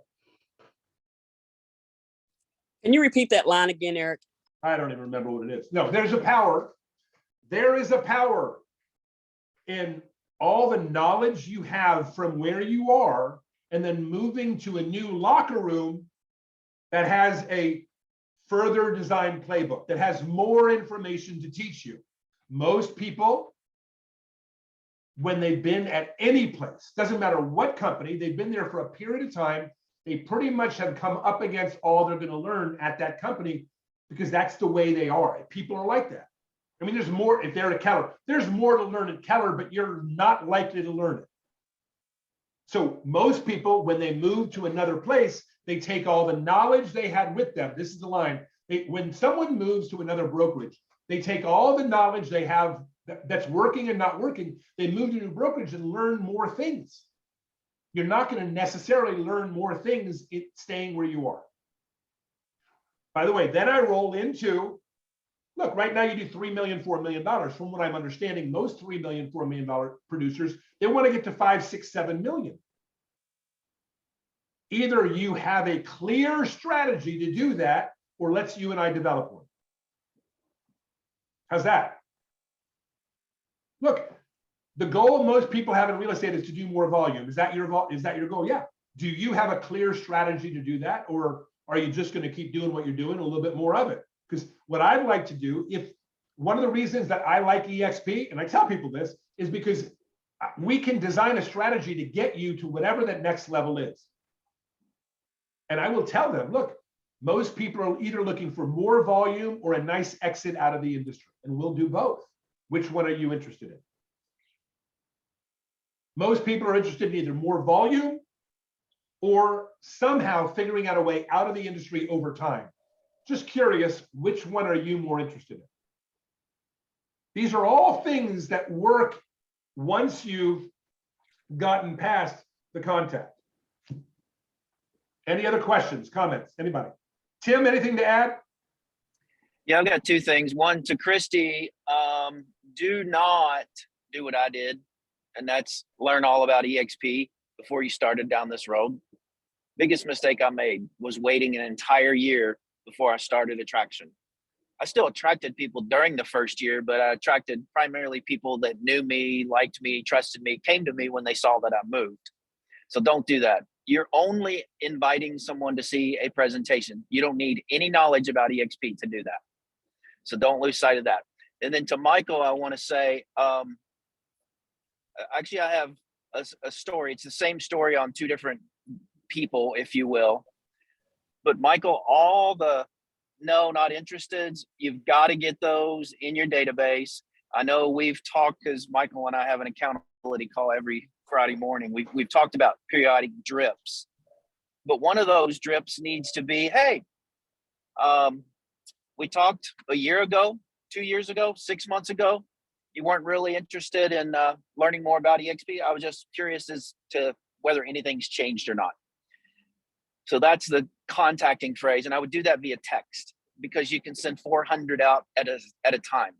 Can you repeat that line again, Eric? I don't even remember what it is. No, there's a power. There is a power in all the knowledge you have from where you are and then moving to a new locker room that has a further designed playbook, that has more information to teach you. Most people, when they've been at any place, doesn't matter what company, they've been there for a period of time, they pretty much have come up against all they're going to learn at that company because that's the way they are. People are like that. I mean, there's more, if they're at Keller, there's more to learn at Keller, but you're not likely to learn it. So most people, when they move to another place, they take all the knowledge they had with them. This is the line. When someone moves to another brokerage, they take all the knowledge they have that's working and not working. They move to a new brokerage and learn more things. You're not going to necessarily learn more things staying where you are. By the way, then I roll into, look, right now you do 3 million, $4 million. From what I'm understanding, most 3 million, $4 million producers, they want to get to 5, 6, 7 million. Either you have a clear strategy to do that, or let's you and I develop one. How's that? Look, the goal most people have in real estate is to do more volume. Is that your goal? Yeah. Do you have a clear strategy to do that? Or are you just going to keep doing what you're doing, a little bit more of it? Because what I'd like to do, if one of the reasons that I like EXP, and I tell people this, is because we can design a strategy to get you to whatever that next level is. And I will tell them, look, most people are either looking for more volume or a nice exit out of the industry, and we'll do both. Which one are you interested in? Most people are interested in either more volume or somehow figuring out a way out of the industry over time. Just curious, which one are you more interested in? These are all things that work once you've gotten past the contact. Any other questions, comments, anybody? Tim, anything to add? Yeah, I've got two things. One, to Christy, do not do what I did, and that's learn all about EXP before you started down this road. Biggest mistake I made was waiting an entire year before I started attraction. I still attracted people during the first year, but I attracted primarily people that knew me, liked me, trusted me, came to me when they saw that I moved. So don't do that. You're only inviting someone to see a presentation. You don't need any knowledge about EXP to do that. So don't lose sight of that. And then to Michael, I want to say, actually, I have a story. It's the same story on two different people, if you will. But Michael, all the no, not interested, you've got to get those in your database. I know we've talked, because Michael and I have an accountability call every Friday morning. We've talked about periodic drips, but one of those drips needs to be, hey, we talked a year ago, 2 years ago, 6 months ago. You weren't really interested in learning more about EXP. I was just curious as to whether anything's changed or not. So that's the contacting phrase. And I would do that via text, because you can send 400 out at a time.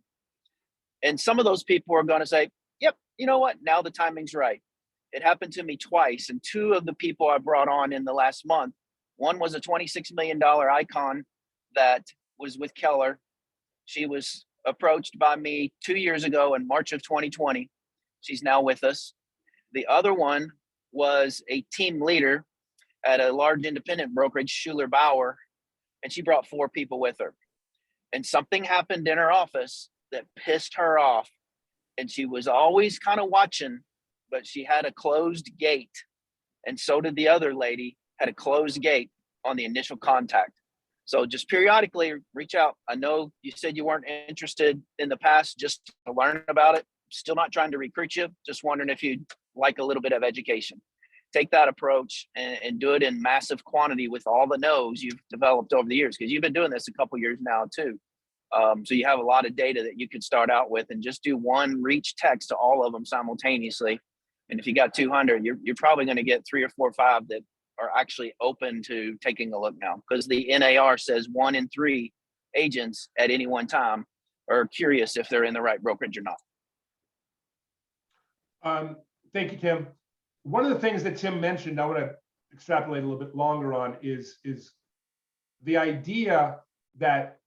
And some of those people are going to say, yep, you know what? Now the timing's right. It happened to me twice. And two of the people I brought on in the last month, one was a $26 million icon that was with Keller. She was approached by me 2 years ago in March of 2020. She's now with us. The other one was a team leader at a large independent brokerage, Schuler Bauer, and she brought 4 people with her. And something happened in her office that pissed her off. And she was always kind of watching, but she had a closed gate. And so did the other lady, had a closed gate on the initial contact. So just periodically reach out. I know you said you weren't interested in the past, just to learn about it. Still not trying to recruit you, just wondering if you'd like a little bit of education. Take that approach and do it in massive quantity with all the no's you've developed over the years, because you've been doing this a couple years now too. So you have a lot of data that you could start out with, and just do one reach text to all of them simultaneously. And if you got 200, you're probably going to get 3 or 4 or 5 that are actually open to taking a look now, because the NAR says 1 in 3 agents at any one time are curious if they're in the right brokerage or not. Thank you, Tim. One of the things that Tim mentioned, I want to extrapolate a little bit longer on, is the idea that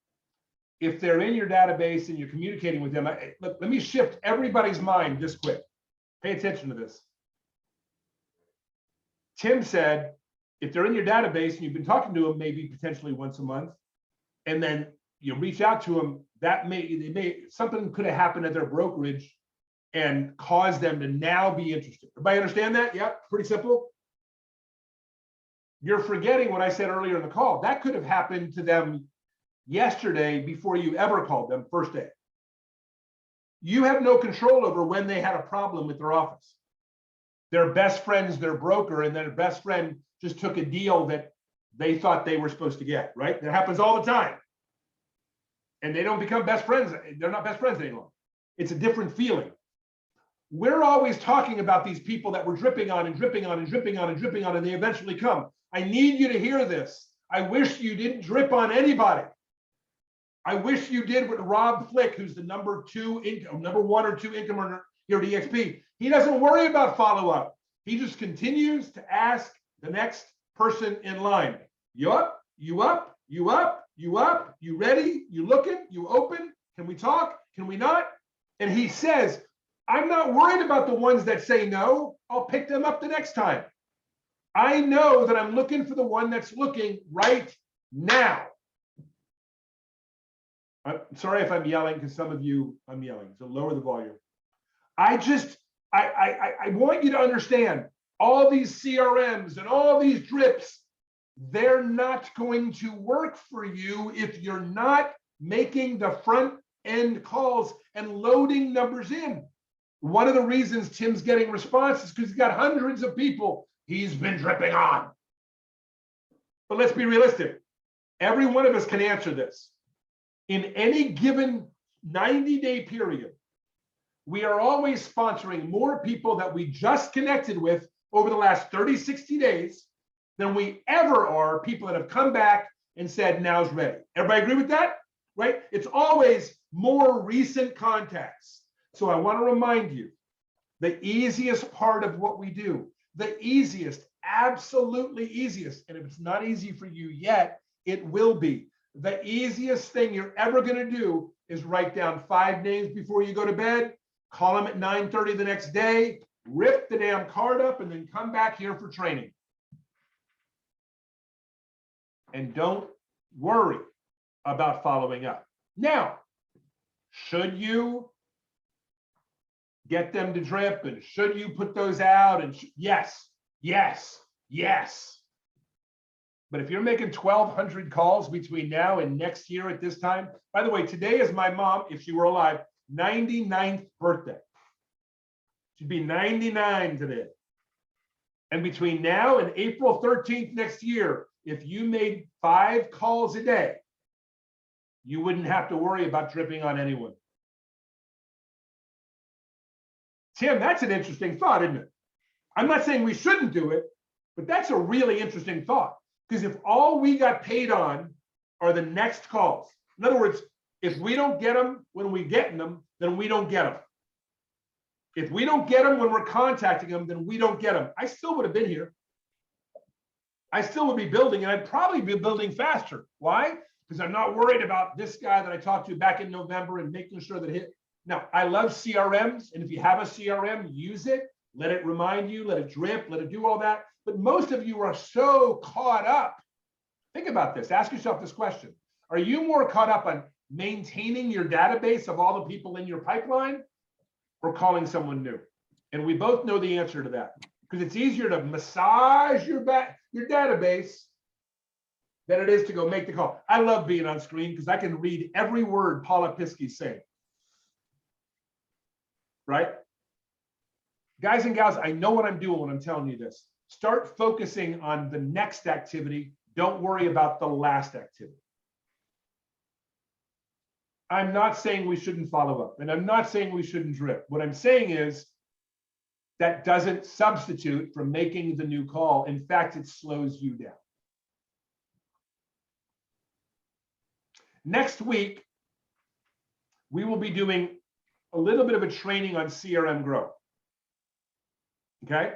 if they're in your database and you're communicating with them, let me shift everybody's mind this quick. Pay attention to this. Tim said, if they're in your database and you've been talking to them maybe potentially once a month, and then you reach out to them, something could have happened at their brokerage and cause them to now be interested. Everybody understand that? Yeah, pretty simple. You're forgetting what I said earlier in the call. That could have happened to them yesterday before you ever called them, first day. You have no control over when they had a problem with their office. Their best friend's their broker, and their best friend just took a deal that they thought they were supposed to get, right? That happens all the time. And they don't become best friends. They're not best friends anymore. It's a different feeling. We're always talking about these people that we're dripping on and dripping on and dripping on and dripping on, and they eventually come. I need you to hear this. I wish you didn't drip on anybody. I wish you did what Rob Flick, who's the number 1 or 2 income earner here at EXP. He doesn't worry about follow-up. He just continues to ask the next person in line. You up? You up? You up? You up? You ready? You looking? You open? Can we talk? Can we not? And he says, I'm not worried about the ones that say no. I'll pick them up the next time. I know that I'm looking for the one that's looking right now. I'm sorry if I'm yelling, because some of you, I'm yelling, so lower the volume. I want you to understand all these CRMs and all these drips, they're not going to work for you if you're not making the front end calls and loading numbers in. One of the reasons Tim's getting response is because he's got hundreds of people he's been dripping on. But let's be realistic. Every one of us can answer this. In any given 90-day period, we are always sponsoring more people that we just connected with over the last 30, 60 days than we ever are people that have come back and said, now's ready. Everybody agree with that? Right? It's always more recent contacts. So I want to remind you, the easiest part of what we do, the easiest, absolutely easiest, and if it's not easy for you yet, it will be. The easiest thing you're ever going to do is write down 5 names before you go to bed, call them at 9:30 the next day, rip the damn card up, and then come back here for training. And don't worry about following up. Now, should you get them to drip, and should you put those out? And yes, yes, yes. But if you're making 1,200 calls between now and next year at this time, by the way, today is my mom, if she were alive, 99th birthday. She'd be 99 today. And between now and April 13th next year, if you made 5 calls a day, you wouldn't have to worry about dripping on anyone. Tim, that's an interesting thought, isn't it? I'm not saying we shouldn't do it, but that's a really interesting thought. Because if all we got paid on are the next calls, in other words, if we don't get them when we get them, then we don't get them. If we don't get them when we're contacting them, then we don't get them. I still would have been here. I still would be building, and I'd probably be building faster. Why? Because I'm not worried about this guy that I talked to back in November and making sure that hit. Now, I love CRMs, and if you have a CRM, use it. Let it remind you, let it drip, let it do all that. But most of you are so caught up. Think about this. Ask yourself this question. Are you more caught up on maintaining your database of all the people in your pipeline or calling someone new? And we both know the answer to that, because it's easier to massage your database than it is to go make the call. I love being on screen because I can read every word Paula Piskey's saying. Right? Guys and gals, I know what I'm doing when I'm telling you this. Start focusing on the next activity. Don't worry about the last activity. I'm not saying we shouldn't follow up, and I'm not saying we shouldn't drip. What I'm saying is that doesn't substitute for making the new call. In fact, it slows you down. Next week, we will be doing a little bit of a training on CRM Grow. Okay?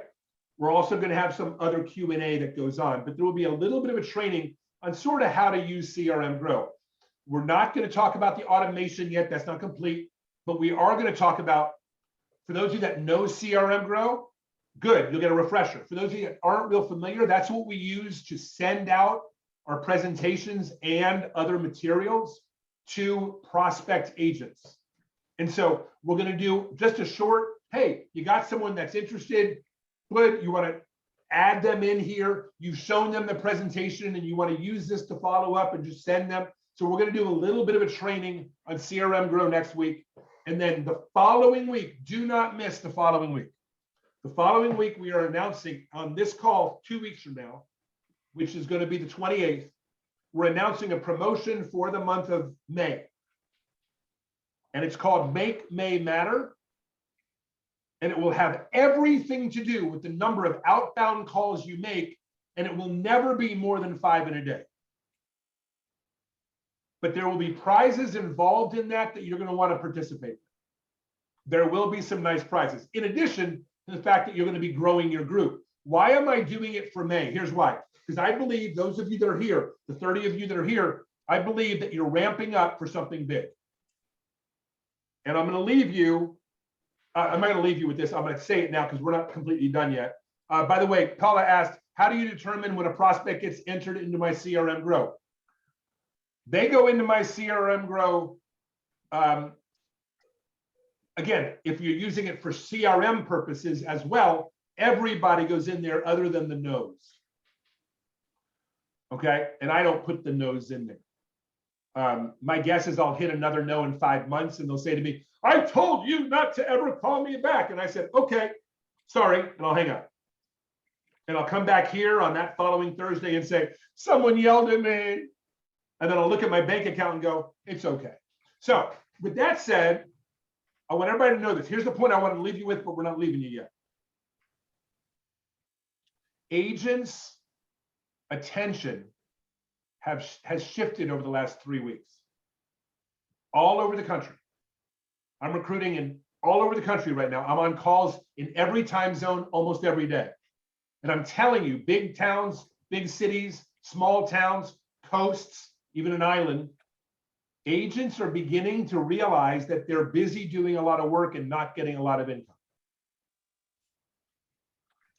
We're also going to have some other Q&A that goes on, but there will be a little bit of a training on sort of how to use CRM Grow. We're not going to talk about the automation yet. That's not complete, but we are going to talk about, for those of you that know CRM Grow, good, you'll get a refresher. For those of you that aren't real familiar, that's what we use to send out our presentations and other materials to prospect agents. And so we're going to do just a short, hey, you got someone that's interested, good, you want to add them in here, you've shown them the presentation and you want to use this to follow up and just send them. So we're going to do a little bit of a training on CRM Grow next week. And then the following week, do not miss the following week. The following week, we are announcing on this call 2 weeks from now, which is going to be the 28th, we're announcing a promotion for the month of May. And it's called Make May Matter. And it will have everything to do with the number of outbound calls you make. And it will never be more than 5 in a day. but there will be prizes involved in that you're going to want to participate. There will be some nice prizes. In addition to the fact that you're going to be growing your group. Why am I doing it for May? Here's why. Because I believe those of you that are here, the 30 of you that are here, I believe that you're ramping up for something big. And I'm going to leave you, I'm not going to leave you with this. I'm going to say it now because we're not completely done yet. By the way, Paula asked, how do you determine when a prospect gets entered into my CRM Grow? They go into my CRM Grow. Again, if you're using it for CRM purposes as well, everybody goes in there other than the no's. Okay, and I don't put the no's in there. My guess is I'll hit another no in 5 months and they'll say to me, I told you not to ever call me back. And I said, okay, sorry, and I'll hang up. And I'll come back here on that following Thursday and say, someone yelled at me. And then I'll look at my bank account and go, it's okay. So with that said, I want everybody to know this. Here's the point I want to leave you with, but we're not leaving you yet. Agents' attention has shifted over the last 3 weeks. All over the country. I'm recruiting in all over the country right now. I'm on calls in every time zone almost every day. And I'm telling you, big towns, big cities, small towns, coasts, even an island, agents are beginning to realize that they're busy doing a lot of work and not getting a lot of income.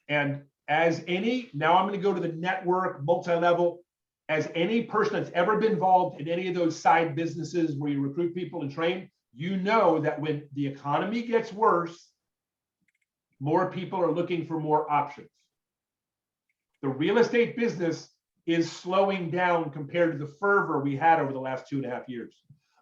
And as any, now I'm going to go to the network, multi-level, as any person that's ever been involved in any of those side businesses where you recruit people and train, you know that when the economy gets worse, more people are looking for more options. The real estate business is slowing down compared to the fervor we had over the last 2.5 years.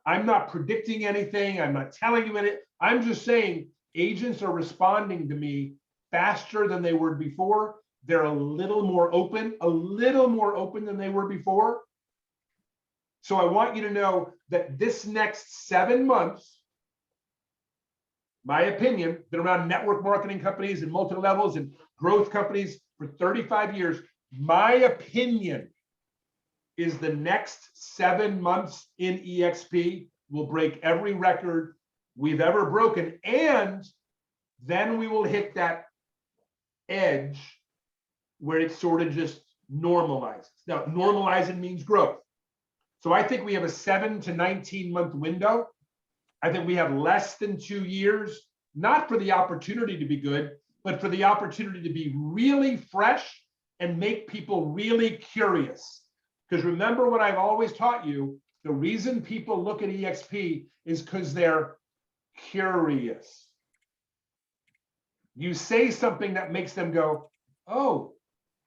I'm not predicting anything. I'm not telling you anything. I'm just saying agents are responding to me faster than they were before. They're a little more open than they were before. So I want you to know that this next 7 months, my opinion, been around network marketing companies and multi-levels and growth companies for 35 years. My opinion is the next 7 months in EXP will break every record we've ever broken. And then we will hit that edge where it sort of just normalizes. Now, normalizing means growth. So I think we have a 7 to 19 month window. I think we have less than 2 years, not for the opportunity to be good, but for the opportunity to be really fresh and make people really curious. Because remember what I've always taught you, the reason people look at EXP is because they're curious. You say something that makes them go, oh,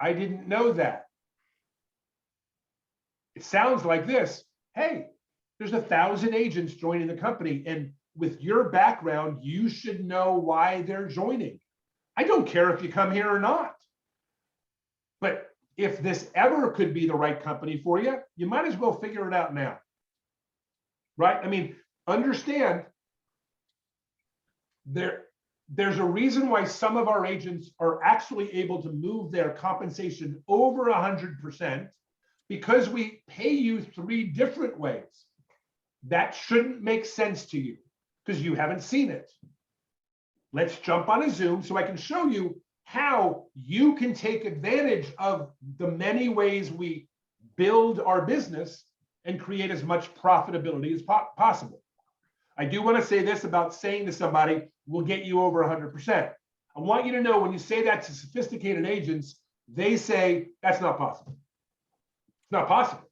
I didn't know that. It sounds like this. Hey, there's 1,000 agents joining the company, and with your background, you should know why they're joining. I don't care if you come here or not. But if this ever could be the right company for you, you might as well figure it out now. Right? I mean, understand there's a reason why some of our agents are actually able to move their compensation over 100% because we pay you 3 different ways. That shouldn't make sense to you because you haven't seen it. Let's jump on a Zoom so I can show you how you can take advantage of the many ways we build our business and create as much profitability as possible. I do want to say this about saying to somebody, we'll get you over 100%. I want you to know when you say that to sophisticated agents, they say, that's not possible. It's not possible.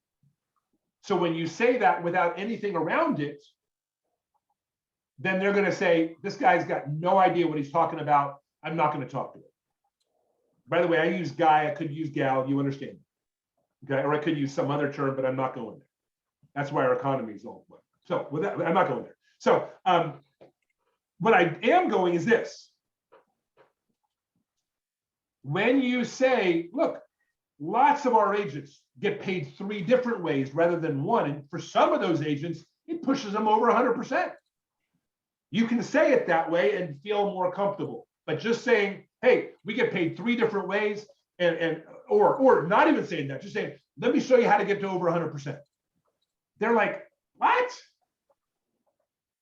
So when you say that without anything around it, then they're going to say, this guy's got no idea what he's talking about. I'm not going to talk to him. By the way, I use guy, I could use gal, you understand. Okay, or I could use some other term, but I'm not going there. That's why our economy is all. So with that, I'm not going there. So what I am going is this. When you say, look, lots of our agents get paid 3 different ways rather than 1. And for some of those agents, it pushes them over 100%. You can say it that way and feel more comfortable. But just saying, hey, we get paid 3 different ways, or not even saying that, just saying, let me show you how to get to over 100%. They're like, What?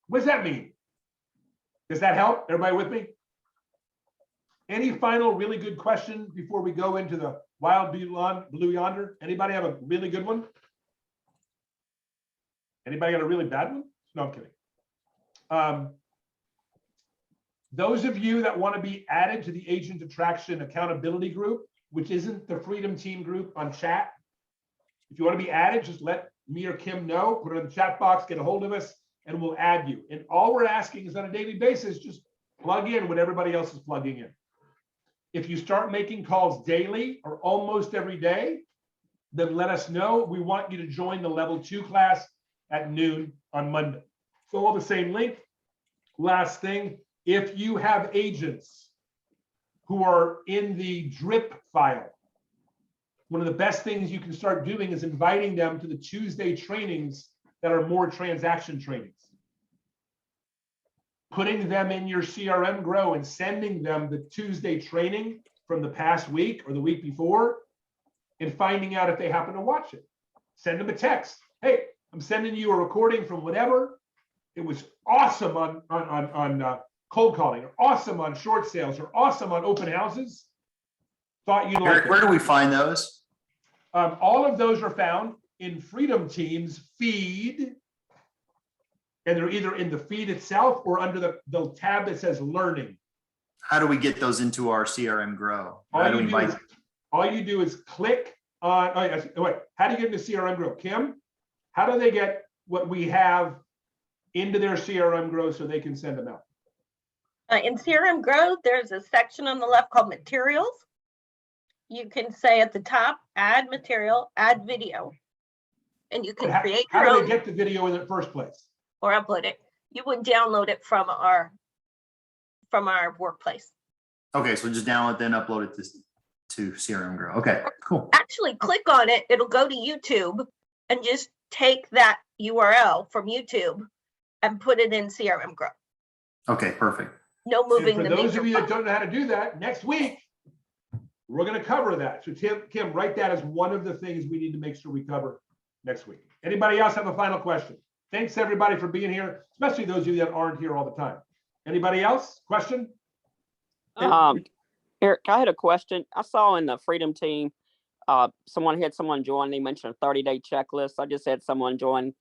What does that mean? Does that help? Everybody with me? Any final really good question before we go into the wild blue yonder? Anybody have a really good one? Anybody got a really bad one? No, I'm kidding. Those of you that want to be added to the Agent Attraction Accountability Group, which isn't the Freedom Team group on chat, if you want to be added, just let me or Kim know, put it in the chat box, get a hold of us, and we'll add you. And all we're asking is on a daily basis, just plug in what everybody else is plugging in. If you start making calls daily or almost every day, then let us know. We want you to join the level 2 class at noon on Monday. So all the same link. Last thing, if you have agents who are in the drip file, one of the best things you can start doing is inviting them to the Tuesday trainings that are more transaction trainings. Putting them in your CRM Grow and sending them the Tuesday training from the past week or the week before and finding out if they happen to watch it. Send them a text. Hey, I'm sending you a recording from whatever. It was awesome on cold calling, or awesome on short sales, or awesome on open houses. Thought you'd like it. Where do we find those? All of those are found in Freedom Team's feed. And they're either in the feed itself or under the tab that says learning. How do we get those into our CRM Grow? All you do is click on, wait, how do you get into CRM Grow? Kim, how do they get what we have into their CRM Grow so they can send them out? In CRM Grow, there's a section on the left called materials. You can say at the top, add material, add video. And you can create your How do own, they get the video in the first place? or upload it. You would download it from our workplace. Okay, so just download, then upload it to CRM Grow. Okay, cool. Actually, click on it. It'll go to YouTube and just take that URL from YouTube and put it in CRM Grow. Okay, perfect. No moving And the for those major of you that files. don't know how to do that, next week, we're going to cover that. So Kim, write that as one of the things we need to make sure we cover next week. Anybody else have a final question? Thanks everybody for being here, especially those of you that aren't here all the time. Anybody else? Question? Eric, I had a question. I saw in the Freedom Team, someone join. They mentioned a 30-day checklist. I just had someone join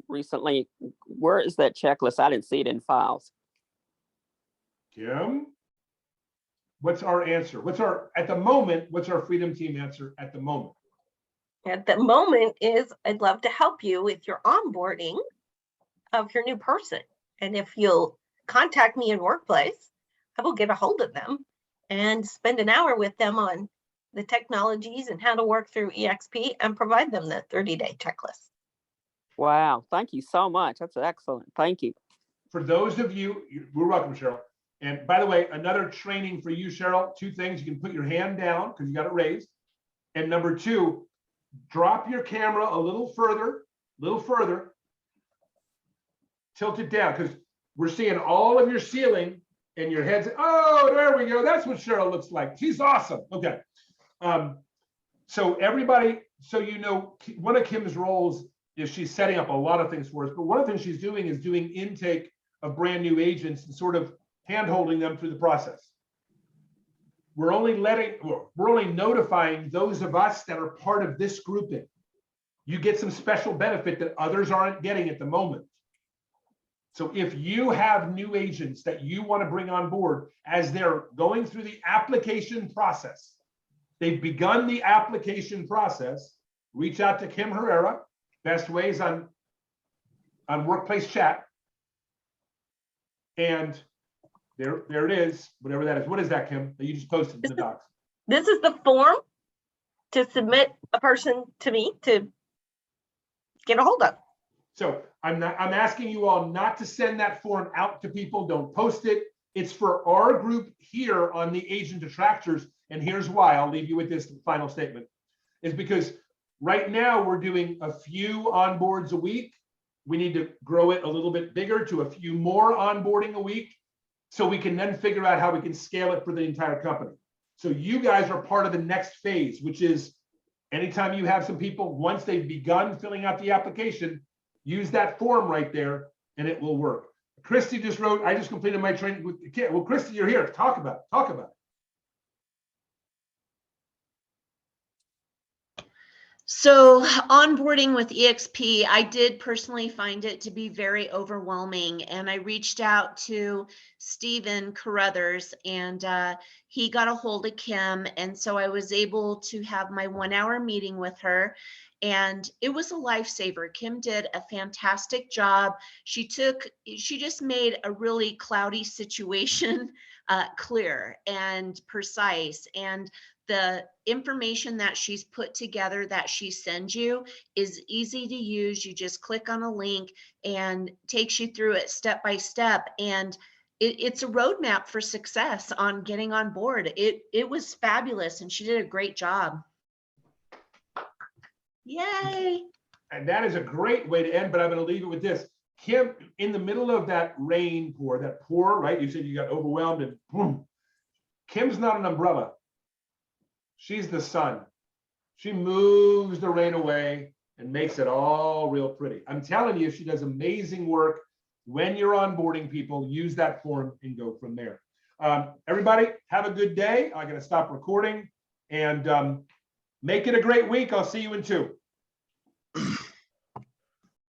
recently. Where is that checklist? I didn't see it in files. Kim? What's our answer? What's our Freedom Team answer at the moment? At the moment is I'd love to help you with your onboarding of your new person. And if you'll contact me in Workplace, I will get a hold of them and spend an hour with them on the technologies and how to work through EXP and provide them the 30-day checklist. Wow. Thank you so much. That's excellent. Thank you. For those of you, you're welcome, Cheryl. And by the way, another training for you, Cheryl, 2 things. You can put your hand down because you got it raised. And number 2, drop your camera a little further, tilt it down because we're seeing all of your ceiling and your head's, oh, there we go. That's what Cheryl looks like. She's awesome. Okay. So everybody, so you know, one of Kim's roles is she's setting up a lot of things for us, but one of the things she's doing is doing intake of brand new agents and sort of hand-holding them through the process. We're only notifying those of us that are part of this grouping. You get some special benefit that others aren't getting at the moment. So if you have new agents that you want to bring on board as they're going through the application process, they've begun the application process, reach out to Kim Herrera, best ways on Workplace Chat. And there it is, whatever that is. What is that, Kim, that you just posted in the docs? This is the form to submit a person to me to get a hold of. So I'm asking you all not to send that form out to people. Don't post it. It's for our group here on the Agent Attractors. And here's why. I'll leave you with this final statement. Is because right now we're doing a few onboards a week. We need to grow it a little bit bigger to a few more onboarding a week, so we can then figure out how we can scale it for the entire company. So you guys are part of the next phase, which is anytime you have some people, once they've begun filling out the application, use that form right there and it will work. Christy just wrote, I just completed my training with the kid. Well, Christy, you're here. Talk about it. Talk about it. So onboarding with EXP, I did personally find it to be very overwhelming. And I reached out to Stephen Carruthers and he got a hold of Kim. And so I was able to have my 1 hour meeting with her. And it was a lifesaver. Kim did a fantastic job. She just made a really cloudy situation clear and precise. And the information that she's put together that she sends you is easy to use. You just click on a link and takes you through it step by step. And it's a roadmap for success on getting on board. It was fabulous and she did a great job. Yay. And that is a great way to end, but I'm going to leave it with this. Kim, in the middle of that rain pour, right? You said you got overwhelmed and boom. Kim's not an umbrella. She's the sun. She moves the rain away and makes it all real pretty. I'm telling you, she does amazing work. When you're onboarding people, use that form and go from there. Everybody, have a good day. I'm going to stop recording and make it a great week. I'll see you in 2.